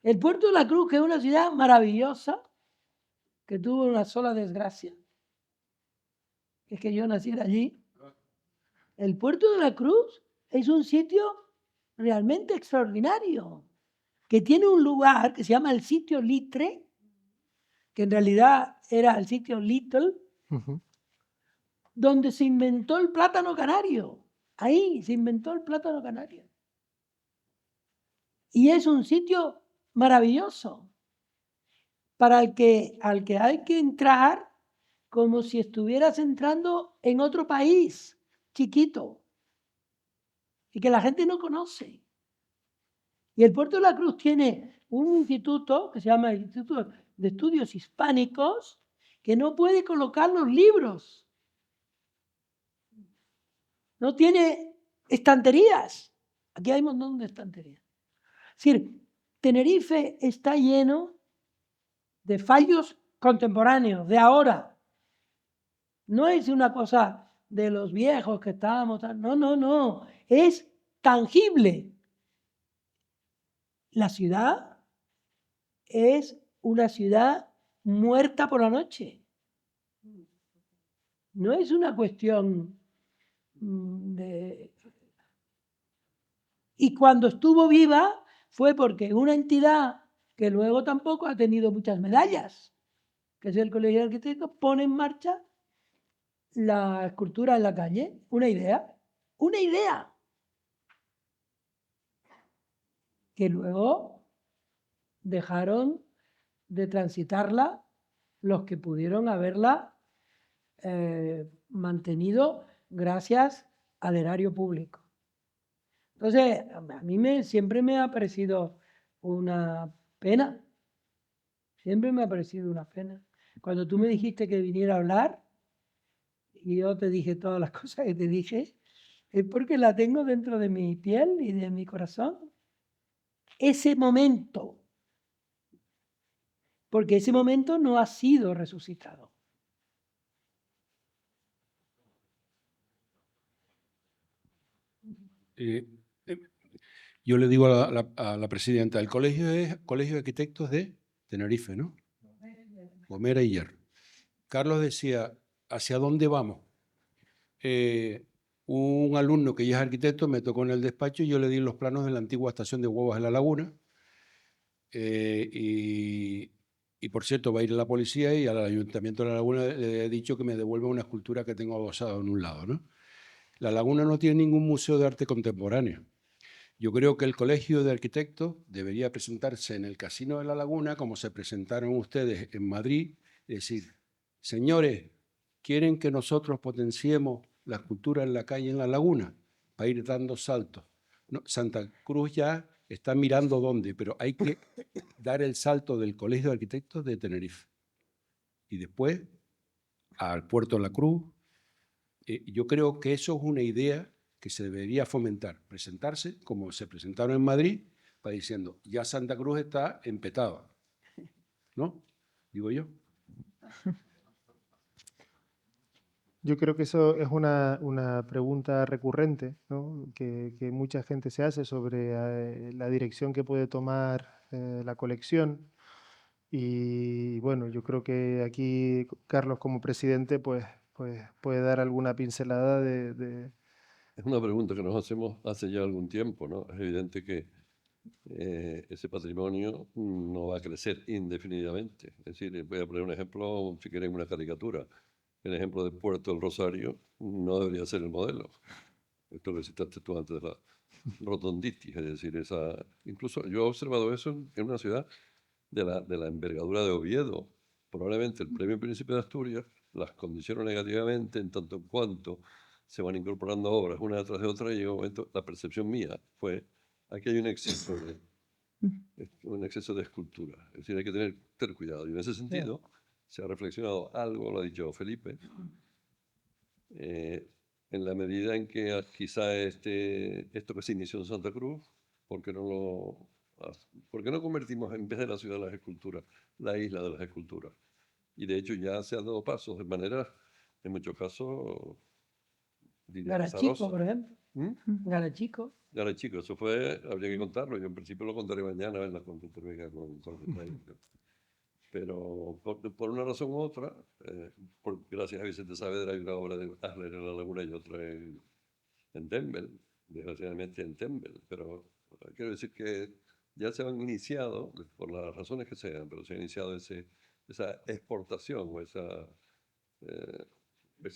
Speaker 4: El Puerto de la Cruz, que es una ciudad maravillosa, que tuvo una sola desgracia, que es que yo naciera allí. El Puerto de la Cruz es un sitio realmente extraordinario, que tiene un lugar que se llama el sitio Litre, que en realidad era el sitio Little, donde se inventó el plátano canario. Ahí se inventó el plátano canario. Y es un sitio maravilloso para al que hay que entrar como si estuvieras entrando en otro país chiquito y que la gente no conoce. Y el Puerto de la Cruz tiene un instituto que se llama el Instituto de Estudios Hispánicos que no puede colocar los libros. No tiene estanterías. Aquí hay un montón de estanterías. Es decir, Tenerife está lleno de fallos contemporáneos, de ahora. No es una cosa de los viejos que estábamos. No. Es tangible. La ciudad es una ciudad muerta por la noche. No es una cuestión de... Y cuando estuvo viva fue porque una entidad que luego tampoco ha tenido muchas medallas, que es el Colegio de Arquitectos, pone en marcha la escultura en la calle. Una idea que luego dejaron de transitarla los que pudieron haberla mantenido gracias al erario público. Entonces, a mí siempre me ha parecido una pena. Siempre me ha parecido una pena. Cuando tú me dijiste que viniera a hablar, y yo te dije todas las cosas que te dije, es porque la tengo dentro de mi piel y de mi corazón. Ese momento. Porque ese momento no ha sido resucitado.
Speaker 5: Yo le digo a la presidenta, el colegio es Colegio de Arquitectos de Tenerife, ¿no? Gomera y Hierro. Carlos decía, ¿hacia dónde vamos? Un alumno que ya es arquitecto me tocó en el despacho y yo le di los planos de la antigua estación de Huevos de la Laguna. Y por cierto, va a ir a la policía y al Ayuntamiento de La Laguna le he dicho que me devuelva una escultura que tengo adosada en un lado, ¿no? La Laguna no tiene ningún museo de arte contemporáneo. Yo creo que el Colegio de Arquitectos debería presentarse en el Casino de La Laguna como se presentaron ustedes en Madrid, es decir, señores, ¿quieren que nosotros potenciemos la escultura en la calle en La Laguna para ir dando saltos? No, Santa Cruz ya está mirando dónde, pero hay que dar el salto del Colegio de Arquitectos de Tenerife y después al Puerto de la Cruz. Yo creo que eso es una idea que se debería fomentar, presentarse como se presentaron en Madrid, para diciendo, ya Santa Cruz está empetada, ¿no? Digo yo.
Speaker 2: Yo creo que eso es una pregunta recurrente, ¿no? que mucha gente se hace sobre la dirección que puede tomar la colección. Y bueno, yo creo que aquí Carlos como presidente pues puede dar alguna pincelada de...
Speaker 6: Es una pregunta que nos hacemos hace ya algún tiempo, ¿no? Es evidente que ese patrimonio no va a crecer indefinidamente. Es decir, voy a poner un ejemplo, si quieren una caricatura. El ejemplo del Puerto del Rosario no debería ser el modelo. Esto que citaste tú antes de la rotonditis, es decir, incluso yo he observado eso en una ciudad de la envergadura de Oviedo. Probablemente el Premio Príncipe de Asturias las condicionó negativamente en tanto en cuanto se van incorporando obras una detrás de otra y llega un momento, la percepción mía fue, aquí hay un exceso de escultura. Es decir, hay que tener cuidado. Y en ese sentido se ha reflexionado algo, lo ha dicho Felipe, en la medida en que quizá esto que se inició en Santa Cruz, ¿por qué no convertimos en vez de la ciudad de las esculturas, la isla de las esculturas? Y de hecho ya se han dado pasos de manera, en muchos casos, diría
Speaker 4: Garachico,
Speaker 6: azarosa.
Speaker 4: por ejemplo. Garachico.
Speaker 6: Garachico, eso fue, habría que contarlo. Yo en principio lo contaré mañana en la consulta con Jorge Train. Pero por una razón u otra, gracias a Vicente Saavedra hay una obra de Asler en La Laguna y otra en Tembel, desgraciadamente en Tembel. Pero quiero decir que ya se han iniciado, por las razones que sean, pero se ha iniciado esa exportación o ese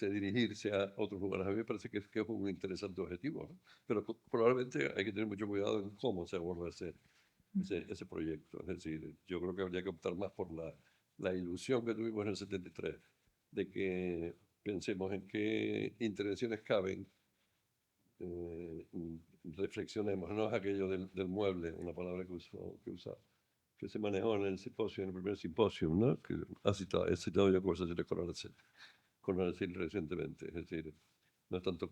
Speaker 6: dirigirse a otros lugares. A mí me parece que es un interesante objetivo, ¿no? Pero probablemente hay que tener mucho cuidado en cómo se aborda ese proyecto. Es decir, yo creo que habría que optar más por la ilusión que tuvimos en el 73, de que pensemos en qué intervenciones caben, reflexionemos, no es aquello del mueble, una palabra que se manejó en el simposio, en el primer simposio, ¿no? Que he citado yo conversaciones con Araceli recientemente. Es decir, no es tanto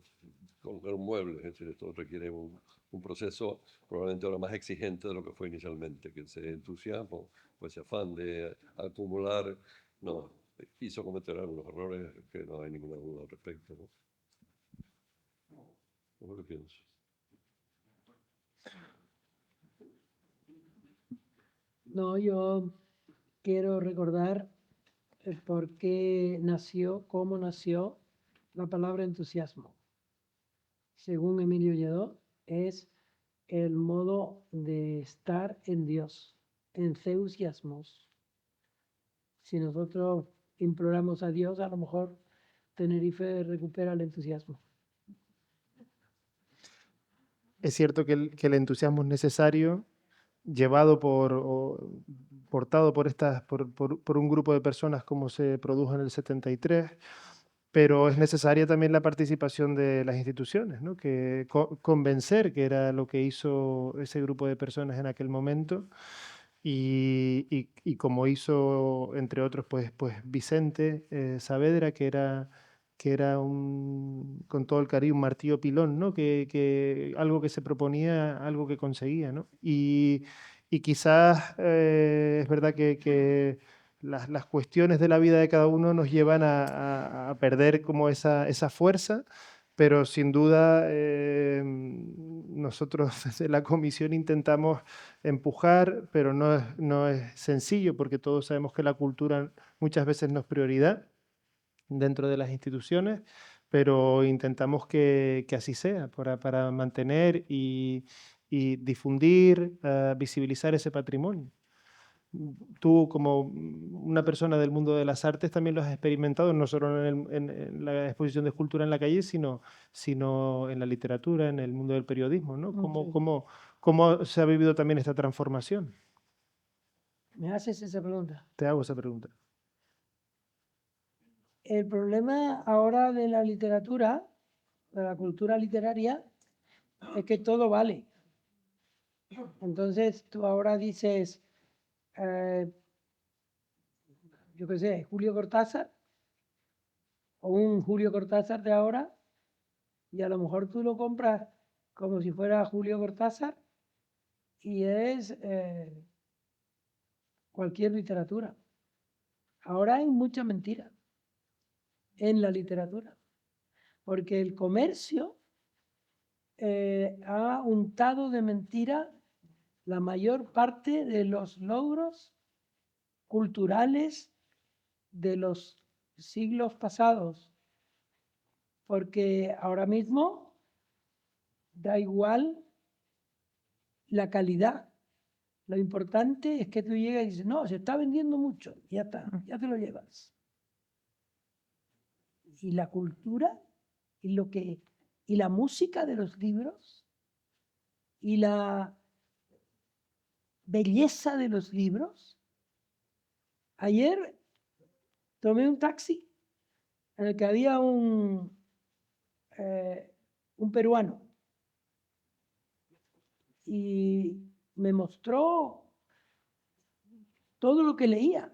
Speaker 6: colocar un mueble, es decir, esto requiere un proceso probablemente ahora más exigente de lo que fue inicialmente, que ese entusiasmo o ese afán de acumular, no, hizo cometer algunos errores que no hay ninguna duda al respecto, ¿no? ¿Cómo lo piensas?
Speaker 4: No, yo quiero recordar por qué nació, cómo nació la palabra entusiasmo, según Emilio Lledó, es el modo de estar en Dios, entusiasmos. Si nosotros imploramos a Dios, a lo mejor Tenerife recupera el entusiasmo.
Speaker 2: Es cierto que el entusiasmo es necesario, llevado portado por un grupo de personas como se produjo en el 73, pero es necesaria también la participación de las instituciones, ¿no? Que convencer, que era lo que hizo ese grupo de personas en aquel momento, y como hizo, entre otros, pues Vicente Saavedra, que era con todo el cariño, un martillo pilón, ¿no? Que algo que se proponía, algo que conseguía, ¿no? Y quizás es verdad que las cuestiones de la vida de cada uno nos llevan a perder como esa fuerza, pero sin duda nosotros desde la comisión intentamos empujar, pero no es sencillo, porque todos sabemos que la cultura muchas veces no es prioridad dentro de las instituciones, pero intentamos que así sea, para mantener y difundir, visibilizar ese patrimonio. Tú, como una persona del mundo de las artes, también lo has experimentado, no solo en la exposición de escultura en la calle, sino en la literatura, en el mundo del periodismo, ¿no? ¿Cómo se ha vivido también esta transformación?
Speaker 4: ¿Me haces esa pregunta?
Speaker 2: Te hago esa pregunta.
Speaker 4: El problema ahora de la literatura, de la cultura literaria, es que todo vale. Entonces tú ahora dices, yo qué sé, Julio Cortázar, o un Julio Cortázar de ahora, y a lo mejor tú lo compras como si fuera Julio Cortázar, y es cualquier literatura. Ahora hay mucha mentira en la literatura, porque el comercio ha untado de mentira la mayor parte de los logros culturales de los siglos pasados, porque ahora mismo da igual la calidad. Lo importante es que tú llegas y dices, no, se está vendiendo mucho, ya está, ya te lo llevas. Y la cultura y la música de los libros y la belleza de los libros. Ayer tomé un taxi en el que había un peruano y me mostró todo lo que leía,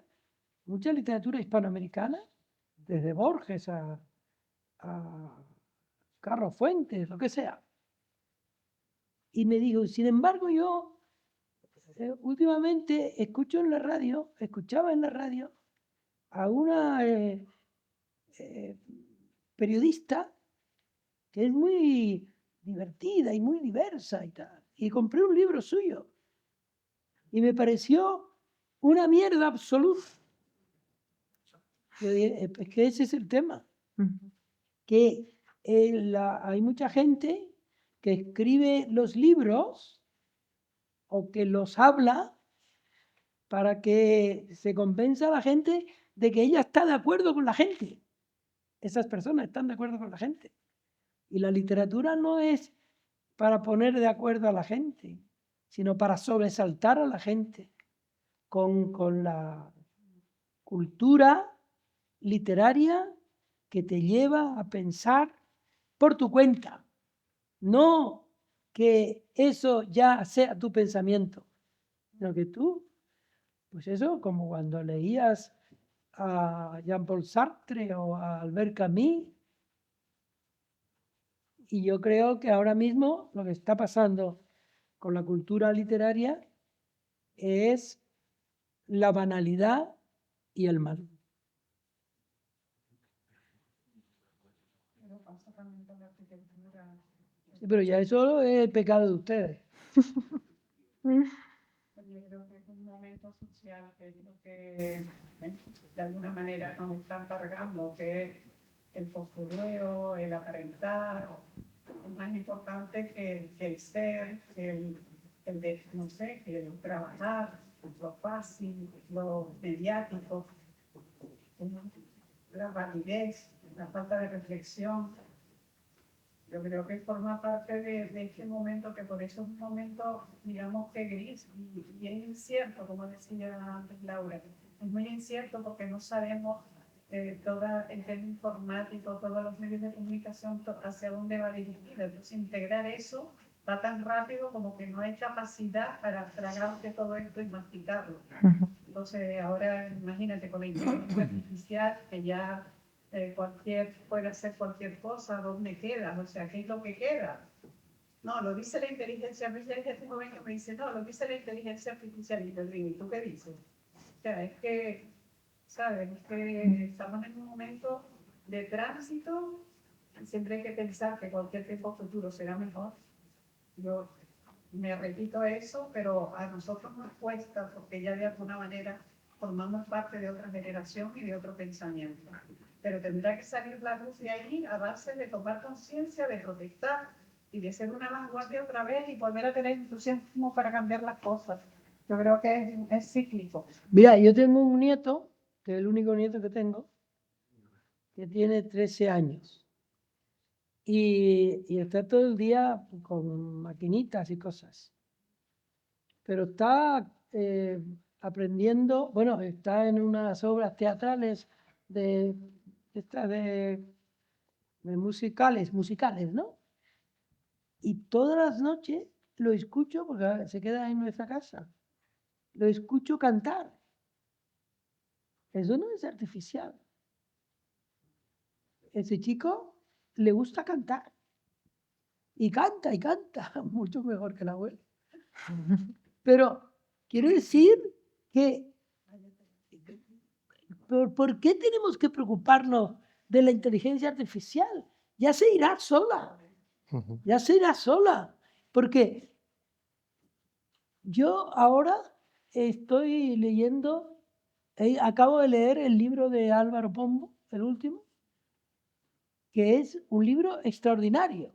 Speaker 4: mucha literatura hispanoamericana, desde Borges a Carlos Fuentes, lo que sea. Y me dijo, sin embargo, yo últimamente escuchaba en la radio a una periodista que es muy divertida y muy diversa y tal. Y compré un libro suyo. Y me pareció una mierda absoluta. Yo dije, es que ese es el tema. Que hay mucha gente que escribe los libros o que los habla para que se convenza a la gente de que ella está de acuerdo con la gente. Esas personas están de acuerdo con la gente. Y la literatura no es para poner de acuerdo a la gente, sino para sobresaltar a la gente con la cultura literaria que te lleva a pensar por tu cuenta. No que eso ya sea tu pensamiento, sino que tú, pues eso, como cuando leías a Jean-Paul Sartre o a Albert Camus. Y yo creo que ahora mismo lo que está pasando con la cultura literaria es la banalidad y el mal. Sí, pero ya eso es el pecado de ustedes.
Speaker 1: Yo creo que es un momento social que es lo que de alguna manera nos están cargando, que el postureo, el aparentar, es más importante que el ser, no sé, que el trabajar, lo fácil, lo mediático, la validez, la falta de reflexión. Yo creo que forma parte de este momento, que por eso es un momento, digamos que gris y es incierto, como decía antes Laura. Es muy incierto porque no sabemos todo el tema informático, todos los medios de comunicación, hacia dónde va dirigida. Entonces, integrar eso va tan rápido como que no hay capacidad para tragarse todo esto y masticarlo. Entonces, ahora imagínate con la inteligencia artificial, que ya puede hacer cualquier cosa, ¿dónde queda? O sea, ¿qué es lo que queda? No, lo dice la inteligencia artificial. Hay gente joven que me dice, no, lo dice la inteligencia artificial. Y yo digo, ¿y tú qué dices? O sea, es que, ¿sabes? Es que estamos en un momento de tránsito y siempre hay que pensar que cualquier tiempo futuro será mejor. Yo me repito eso, pero a nosotros nos cuesta porque ya de alguna manera formamos parte de otra generación y de otro pensamiento. Pero tendrá que salir la luz de ahí a base de tomar conciencia, de protestar y de ser una vanguardia otra vez y volver a tener entusiasmo para cambiar las cosas. Yo creo que es cíclico.
Speaker 4: Mira, yo tengo un nieto, que es el único nieto que tengo, que tiene 13 años. Y está todo el día con maquinitas y cosas. Pero está aprendiendo, bueno, está en unas obras teatrales de musicales, ¿no? Y todas las noches lo escucho, porque se queda en nuestra casa, lo escucho cantar. Eso no es artificial. Ese chico le gusta cantar. Y canta, mucho mejor que la abuela. Pero quiero decir que, ¿por qué tenemos que preocuparnos de la inteligencia artificial? Ya se irá sola. Ya se irá sola. Porque yo ahora estoy leyendo, acabo de leer el libro de Álvaro Pombo, el último, que es un libro extraordinario.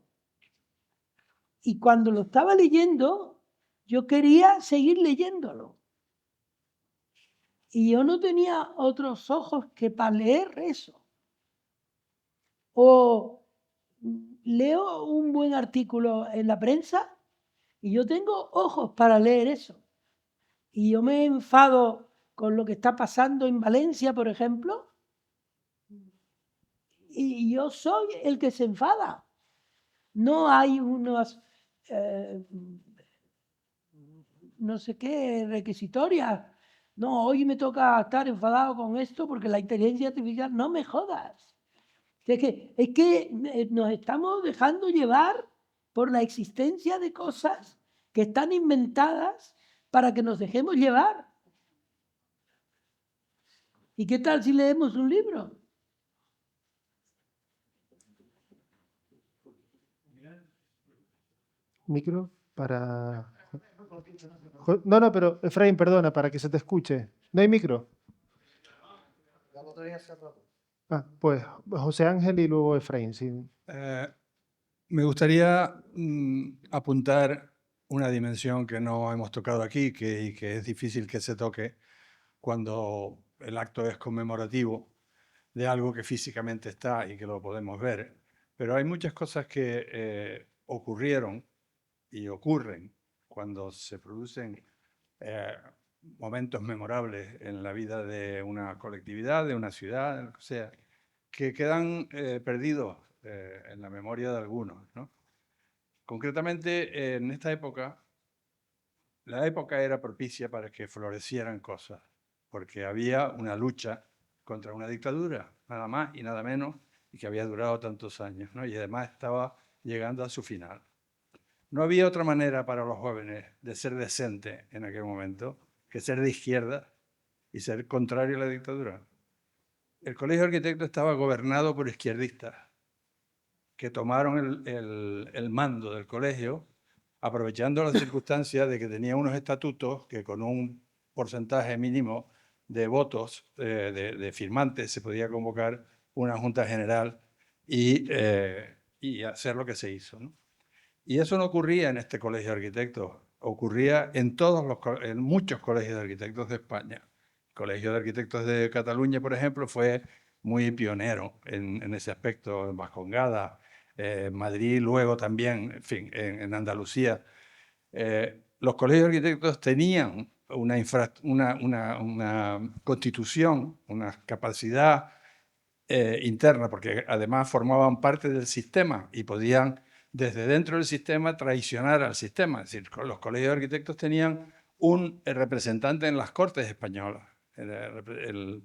Speaker 4: Y cuando lo estaba leyendo, yo quería seguir leyéndolo. Y yo no tenía otros ojos que para leer eso. O leo un buen artículo en la prensa y yo tengo ojos para leer eso. Y yo me enfado con lo que está pasando en Valencia, por ejemplo, y yo soy el que se enfada. No hay unos, no sé qué, requisitorias. No, hoy me toca estar enfadado con esto porque la inteligencia artificial, no me jodas. Es que nos estamos dejando llevar por la existencia de cosas que están inventadas para que nos dejemos llevar. ¿Y qué tal si leemos un libro?
Speaker 2: Micro para... No, pero Efraín, perdona, para que se te escuche. ¿No hay micro? Pues José Ángel y luego Efraín. Sí.
Speaker 7: Me gustaría apuntar una dimensión que no hemos tocado aquí y que es difícil que se toque cuando el acto es conmemorativo de algo que físicamente está y que lo podemos ver. Pero hay muchas cosas que ocurrieron y ocurren cuando se producen momentos memorables en la vida de una colectividad, de una ciudad, lo que sea, que quedan perdidos en la memoria de algunos, ¿no? Concretamente, en esta época, la época era propicia para que florecieran cosas, porque había una lucha contra una dictadura, nada más y nada menos, y que había durado tantos años, ¿no? Y además estaba llegando a su final. No había otra manera para los jóvenes de ser decentes en aquel momento que ser de izquierda y ser contrario a la dictadura. El Colegio de Arquitectos estaba gobernado por izquierdistas que tomaron el mando del colegio, aprovechando las circunstancias de que tenía unos estatutos que con un porcentaje mínimo de votos, de firmantes, se podía convocar una junta general y hacer lo que se hizo, ¿no? Y eso no ocurría en este colegio de arquitectos, ocurría en en muchos colegios de arquitectos de España. El Colegio de Arquitectos de Cataluña, por ejemplo, fue muy pionero en ese aspecto, en Vascongada, Madrid luego también, en fin, en Andalucía. Los colegios de arquitectos tenían una constitución, una capacidad interna, porque además formaban parte del sistema y podían desde dentro del sistema traicionar al sistema. Es decir, los colegios de arquitectos tenían un representante en las Cortes españolas. El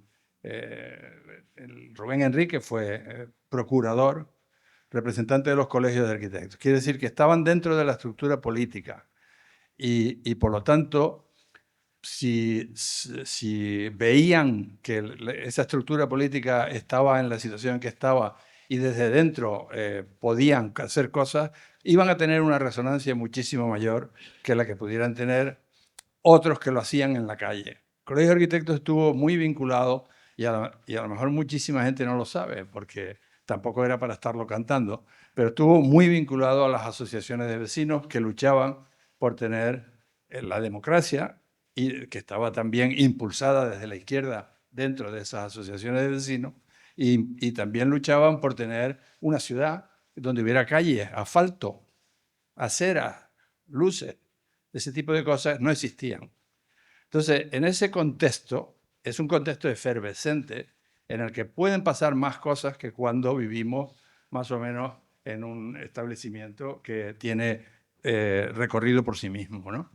Speaker 7: Rubén Enrique fue procurador, representante de los colegios de arquitectos. Quiere decir que estaban dentro de la estructura política y por lo tanto, si veían que esa estructura política estaba en la situación en que estaba y desde dentro podían hacer cosas, iban a tener una resonancia muchísimo mayor que la que pudieran tener otros que lo hacían en la calle. El Colegio de Arquitectos estuvo muy vinculado, y a lo mejor muchísima gente no lo sabe, porque tampoco era para estarlo cantando, pero estuvo muy vinculado a las asociaciones de vecinos que luchaban por tener la democracia y que estaba también impulsada desde la izquierda dentro de esas asociaciones de vecinos, y también luchaban por tener una ciudad donde hubiera calles, asfalto, aceras, luces. Ese tipo de cosas no existían. Entonces, en ese contexto, es un contexto efervescente en el que pueden pasar más cosas que cuando vivimos más o menos en un establecimiento que tiene recorrido por sí mismo, ¿no?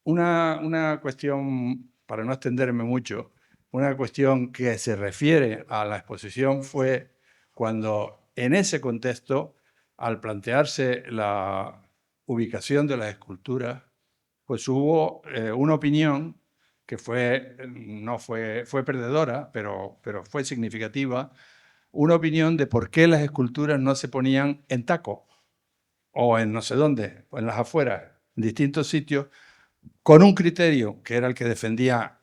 Speaker 7: Una cuestión, para no extenderme mucho, una cuestión que se refiere a la exposición fue cuando en ese contexto, al plantearse la ubicación de las esculturas, pues hubo una opinión que fue perdedora, pero fue significativa, una opinión de por qué las esculturas no se ponían en taco o en no sé dónde, o en las afueras, en distintos sitios, con un criterio que era el que defendía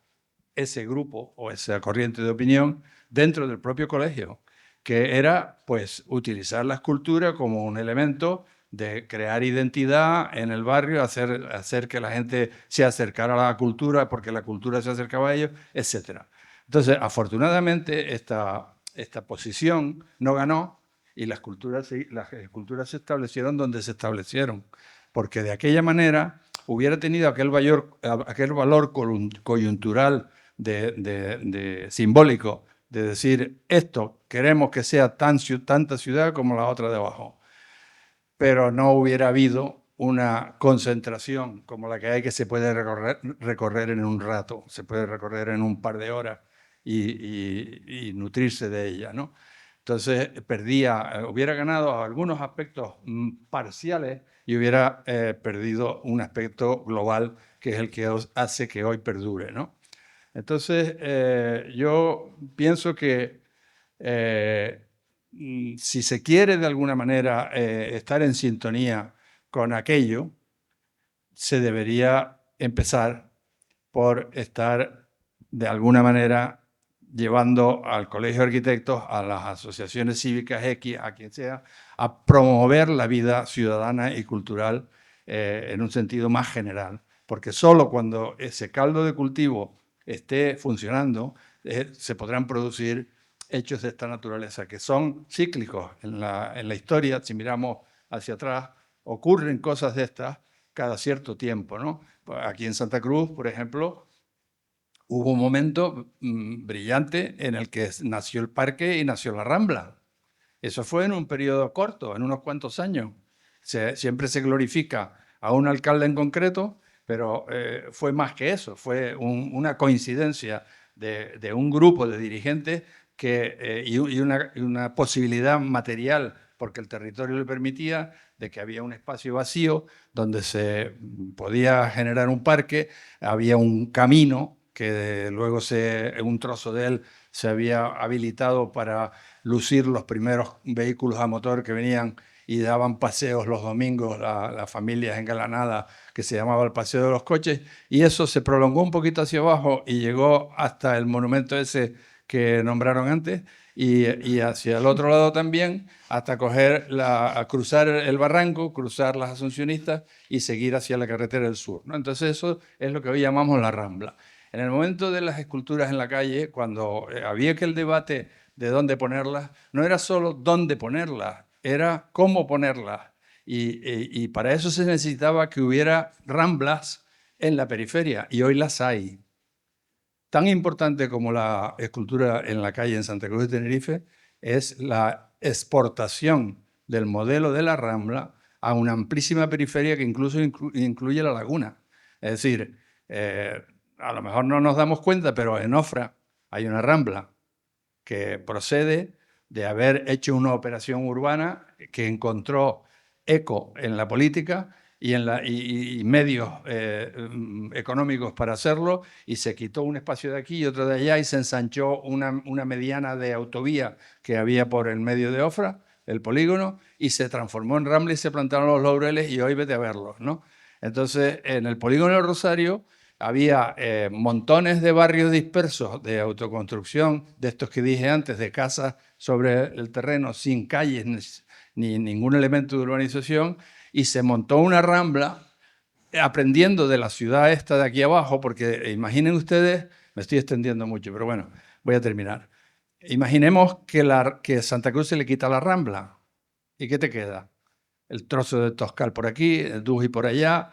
Speaker 7: ese grupo o esa corriente de opinión dentro del propio colegio, que era pues utilizar la escultura como un elemento de crear identidad en el barrio, hacer que la gente se acercara a la cultura porque la cultura se acercaba a ellos, etc. Entonces, afortunadamente, esta posición no ganó y las esculturas se establecieron donde se establecieron, porque de aquella manera hubiera tenido aquel valor coyuntural simbólico de decir, esto queremos que sea tanta ciudad como la otra de abajo, pero no hubiera habido una concentración como la que hay, que se puede recorrer en un rato, se puede recorrer en un par de horas y nutrirse de ella, ¿no? Entonces hubiera ganado algunos aspectos parciales y hubiera perdido un aspecto global que es el que hace que hoy perdure, ¿no? Entonces, yo pienso que si se quiere de alguna manera estar en sintonía con aquello, se debería empezar por estar de alguna manera llevando al Colegio de Arquitectos, a las asociaciones cívicas X, a quien sea, a promover la vida ciudadana y cultural en un sentido más general. Porque solo cuando ese caldo de cultivo esté funcionando, se podrán producir hechos de esta naturaleza, que son cíclicos en la historia. Si miramos hacia atrás, ocurren cosas de estas cada cierto tiempo, ¿no? Aquí en Santa Cruz, por ejemplo, hubo un momento brillante en el que nació el parque y nació la Rambla. Eso fue en un periodo corto, en unos cuantos años. Siempre se glorifica a un alcalde en concreto, pero fue más que eso. Fue una coincidencia de un grupo de dirigentes y una posibilidad material, porque el territorio le permitía, de que había un espacio vacío donde se podía generar un parque, había un camino que luego un trozo de él se había habilitado para lucir los primeros vehículos a motor que venían y daban paseos los domingos a las familias engalanadas, que se llamaba el Paseo de los Coches, y eso se prolongó un poquito hacia abajo y llegó hasta el monumento ese que nombraron antes, y hacia el otro lado también, hasta a cruzar el barranco, cruzar las Asuncionistas y seguir hacia la carretera del sur, ¿no? Entonces eso es lo que hoy llamamos la Rambla. En el momento de las esculturas en la calle, cuando había que el debate de dónde ponerlas, no era solo dónde ponerlas, era cómo ponerlas. Y para eso se necesitaba que hubiera ramblas en la periferia, y hoy las hay. Tan importante como la escultura en la calle en Santa Cruz de Tenerife es la exportación del modelo de la Rambla a una amplísima periferia que incluso incluye la laguna. Es decir, a lo mejor no nos damos cuenta, pero en Ofra hay una Rambla que procede de haber hecho una operación urbana que encontró eco en la política y medios económicos para hacerlo, y se quitó un espacio de aquí y otro de allá y se ensanchó una mediana de autovía que había por el medio de Ofra, el polígono, y se transformó en Rambla y se plantaron los laureles, y hoy vete a verlos, ¿no? Entonces, en el polígono del Rosario había montones de barrios dispersos de autoconstrucción, de estos que dije antes, de casas sobre el terreno, sin calles ni ningún elemento de urbanización, y se montó una Rambla aprendiendo de la ciudad esta de aquí abajo, porque imaginen ustedes, me estoy extendiendo mucho, pero bueno, voy a terminar. Imaginemos que Santa Cruz se le quita la Rambla, ¿y qué te queda? El trozo de Toscal por aquí, el Duji por allá,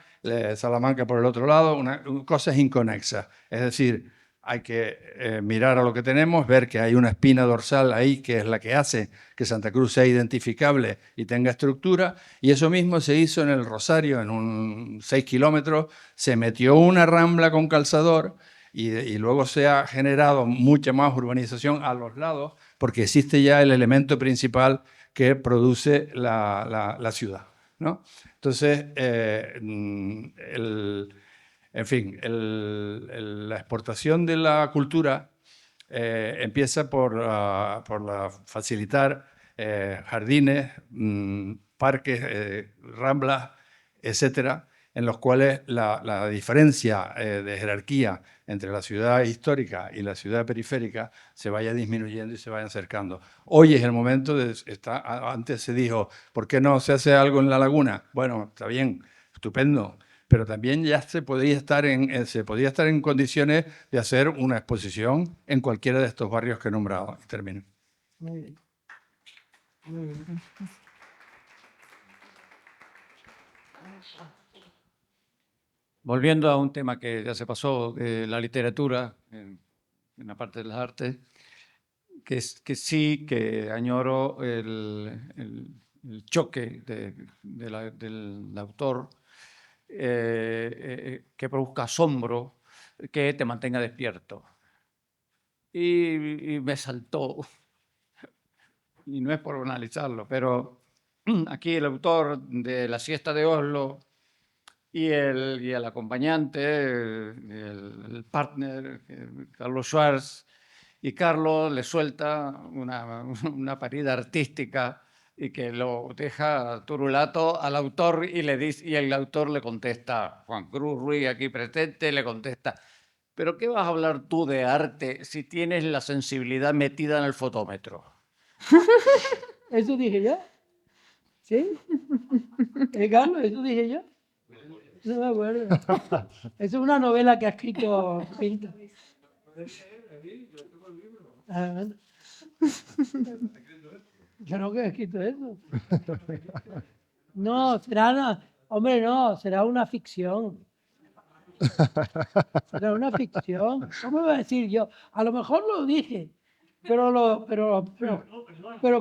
Speaker 7: Salamanca por el otro lado, cosas inconexas. Es decir, hay que mirar a lo que tenemos, ver que hay una espina dorsal ahí que es la que hace que Santa Cruz sea identificable y tenga estructura, y eso mismo se hizo en el Rosario, en 6 kilómetros, se metió una rambla con calzador y luego se ha generado mucha más urbanización a los lados porque existe ya el elemento principal que produce la ciudad, ¿no? Entonces, en fin, la exportación de la cultura empieza por facilitar jardines, parques, ramblas, etcétera, en los cuales la diferencia de jerarquía entre la ciudad histórica y la ciudad periférica se vaya disminuyendo y se vaya acercando. Hoy es el momento antes se dijo, ¿por qué no se hace algo en la laguna? Bueno, está bien, estupendo, pero también ya se podía estar en condiciones de hacer una exposición en cualquiera de estos barrios que he nombrado. Y termino.
Speaker 4: Muy bien. Muy bien.
Speaker 8: Volviendo a un tema que ya se pasó, la literatura en la parte de las artes, que sí, que añoro el choque del autor, que produzca asombro, que te mantenga despierto. Y me saltó, y no es por analizarlo, pero aquí el autor de La siesta de Oslo y el acompañante, el partner, Carlos Schwartz, y Carlos le suelta una parida artística y que lo deja turulato al autor y el autor le contesta, Juan Cruz Ruiz aquí presente, le contesta, ¿pero qué vas a hablar tú de arte si tienes la sensibilidad metida en el fotómetro?
Speaker 4: ¿Eso dije yo? ¿Sí? Carlos, ¿eso dije yo? No me acuerdo. Eso es una novela que ha escrito Pinto. Ah, bueno. Yo no que he escrito eso. No, hombre, no, será una ficción. Será una ficción. ¿Cómo iba a decir yo? A lo mejor lo dije, pero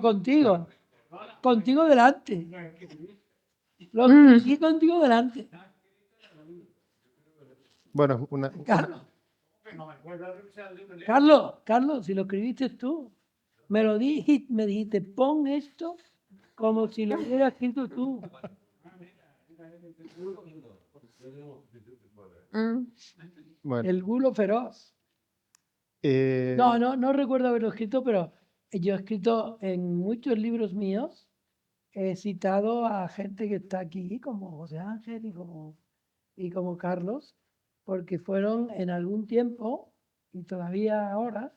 Speaker 4: contigo. Contigo delante. Lo dije contigo delante.
Speaker 2: Bueno,
Speaker 4: Carlos, si lo escribiste tú, me dijiste, pon esto como si lo hubieras escrito tú.
Speaker 2: bueno,
Speaker 4: El bulo feroz. No recuerdo haberlo escrito, pero yo he escrito en muchos libros míos, he citado a gente que está aquí, como José Ángel y como Carlos, porque fueron en algún tiempo, y todavía ahora,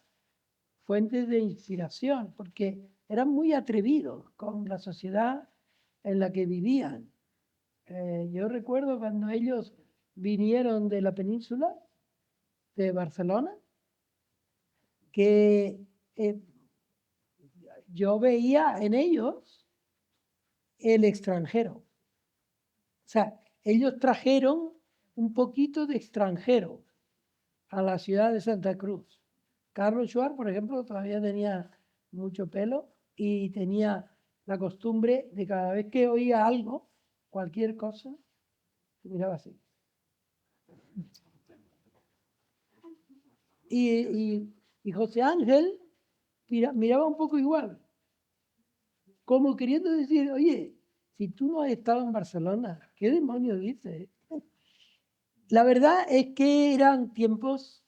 Speaker 4: fuentes de inspiración, porque eran muy atrevidos con la sociedad en la que vivían. Yo recuerdo cuando ellos vinieron de la península, de Barcelona, que yo veía en ellos el extranjero. O sea, ellos trajeron un poquito de extranjero a la ciudad de Santa Cruz. Carlos Schwarz, por ejemplo, todavía tenía mucho pelo y tenía la costumbre de cada vez que oía algo, cualquier cosa, miraba así. Y José Ángel miraba un poco igual, como queriendo decir, oye, si tú no has estado en Barcelona, ¿qué demonios dices? La verdad es que eran tiempos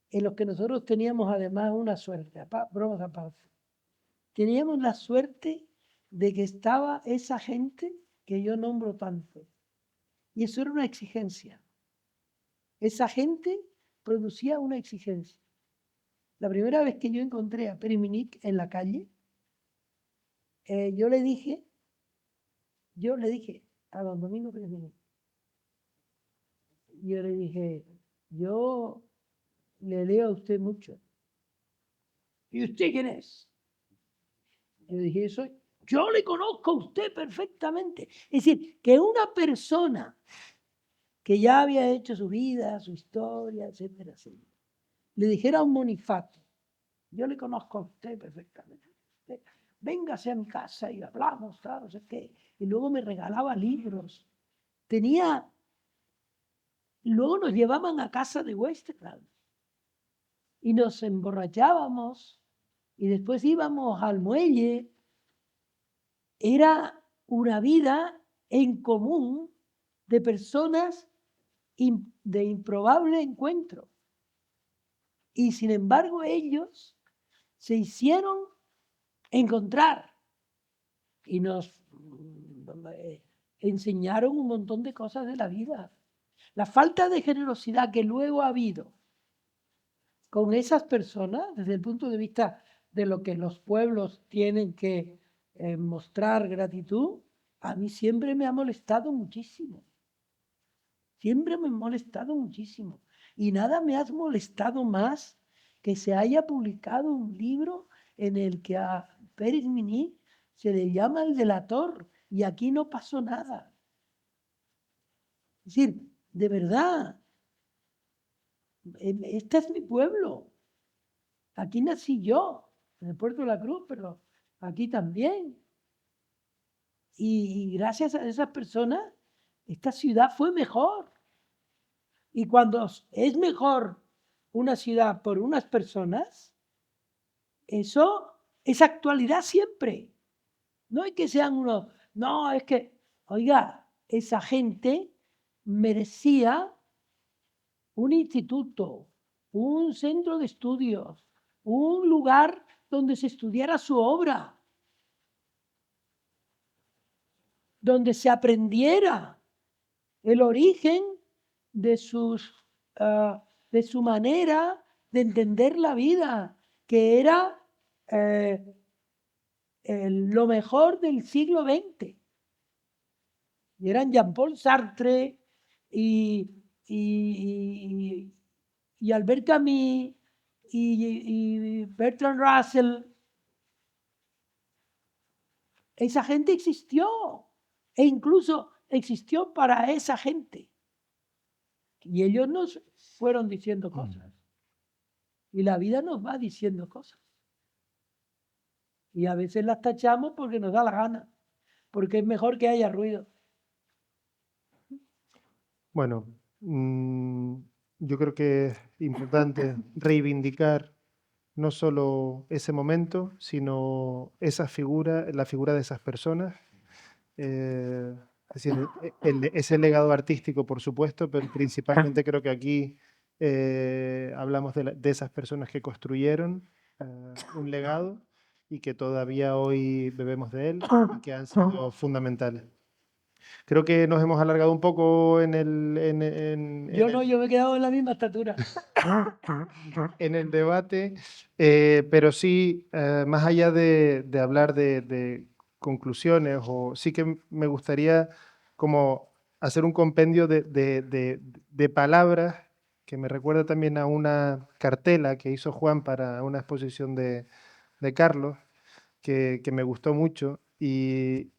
Speaker 4: en los que nosotros teníamos además una suerte, bromas aparte. Teníamos la suerte de que estaba esa gente que yo nombro tanto. Y eso era una exigencia. Esa gente producía una exigencia. La primera vez que yo encontré a Periminic en la calle, yo le dije a don Domingo Periminic, yo le dije, yo le leo a usted mucho. ¿Y usted quién es? Yo dije, yo le conozco a usted perfectamente. Es decir, que una persona que ya había hecho su vida, su historia, etcétera, etcétera, le dijera a un Monifato, yo le conozco a usted perfectamente. Véngase a mi casa y hablamos, ¿sabes? No sé qué. Y luego me regalaba libros. Luego nos llevaban a casa de Westerland y nos emborrachábamos y después íbamos al muelle. Era una vida en común de personas de improbable encuentro. Y sin embargo ellos se hicieron encontrar y nos enseñaron un montón de cosas de la vida. La falta de generosidad que luego ha habido con esas personas, desde el punto de vista de lo que los pueblos tienen que mostrar gratitud, a mí siempre me ha molestado muchísimo. Siempre me ha molestado muchísimo. Y nada me ha molestado más que se haya publicado un libro en el que a Pérez Mini se le llama el delator y aquí no pasó nada. Es decir, de verdad, este es mi pueblo. Aquí nací yo, en el Puerto de la Cruz, pero aquí también. Y gracias a esas personas, esta ciudad fue mejor. Y cuando es mejor una ciudad por unas personas, eso es actualidad siempre. No es que sean unos, no, es que, oiga, esa gente merecía un instituto, un centro de estudios, un lugar donde se estudiara su obra, donde se aprendiera el origen de su manera de entender la vida, que era lo mejor del siglo XX. Y eran Jean-Paul Sartre y Albert Camus y Bertrand Russell. Esa gente existió e incluso existió para esa gente. Y ellos nos fueron diciendo cosas. Y la vida nos va diciendo cosas. Y a veces las tachamos porque nos da la gana, porque es mejor que haya ruido.
Speaker 2: Bueno, yo creo que es importante reivindicar no solo ese momento, sino esa figura, la figura de esas personas. Es decir, ese legado artístico, por supuesto, pero principalmente creo que aquí hablamos de esas personas que construyeron un legado y que todavía hoy bebemos de él y que han sido fundamentales. Creo que nos hemos alargado un poco en el,
Speaker 4: Yo no, yo me he quedado en la misma estatura.
Speaker 2: en el debate, pero sí, más allá de hablar de conclusiones, o sí que me gustaría como hacer un compendio de palabras que me recuerda también a una cartela que hizo Juan para una exposición de Carlos, que me gustó mucho, y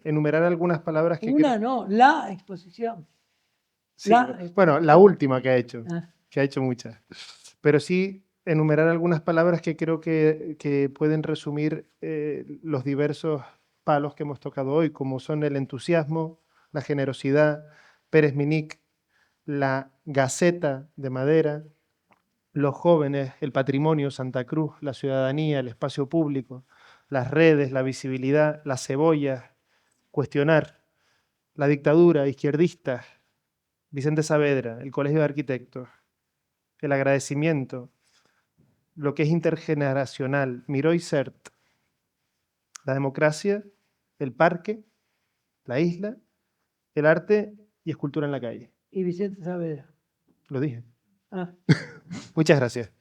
Speaker 2: enumerar algunas palabras que
Speaker 4: Una
Speaker 2: creo...
Speaker 4: no, la exposición.
Speaker 2: Sí,
Speaker 4: La
Speaker 2: bueno, la
Speaker 4: exposición.
Speaker 2: última
Speaker 4: Ah,
Speaker 2: que ha hecho muchas. Pero sí enumerar algunas palabras que creo que pueden resumir los diversos palos que hemos tocado hoy, como son el entusiasmo, la generosidad, Pérez Minic, la gaceta de madera, los jóvenes, el patrimonio, Santa Cruz, la ciudadanía, el espacio público, las redes, la visibilidad, las cebollas, cuestionar, la dictadura, izquierdistas, Vicente Saavedra, el Colegio de Arquitectos, el agradecimiento, lo que es intergeneracional, Miró y Cert, la democracia, el parque, la isla, el arte y escultura en la calle.
Speaker 4: y Vicente Saavedra.
Speaker 2: Lo dije.
Speaker 4: Ah.
Speaker 2: Muchas gracias.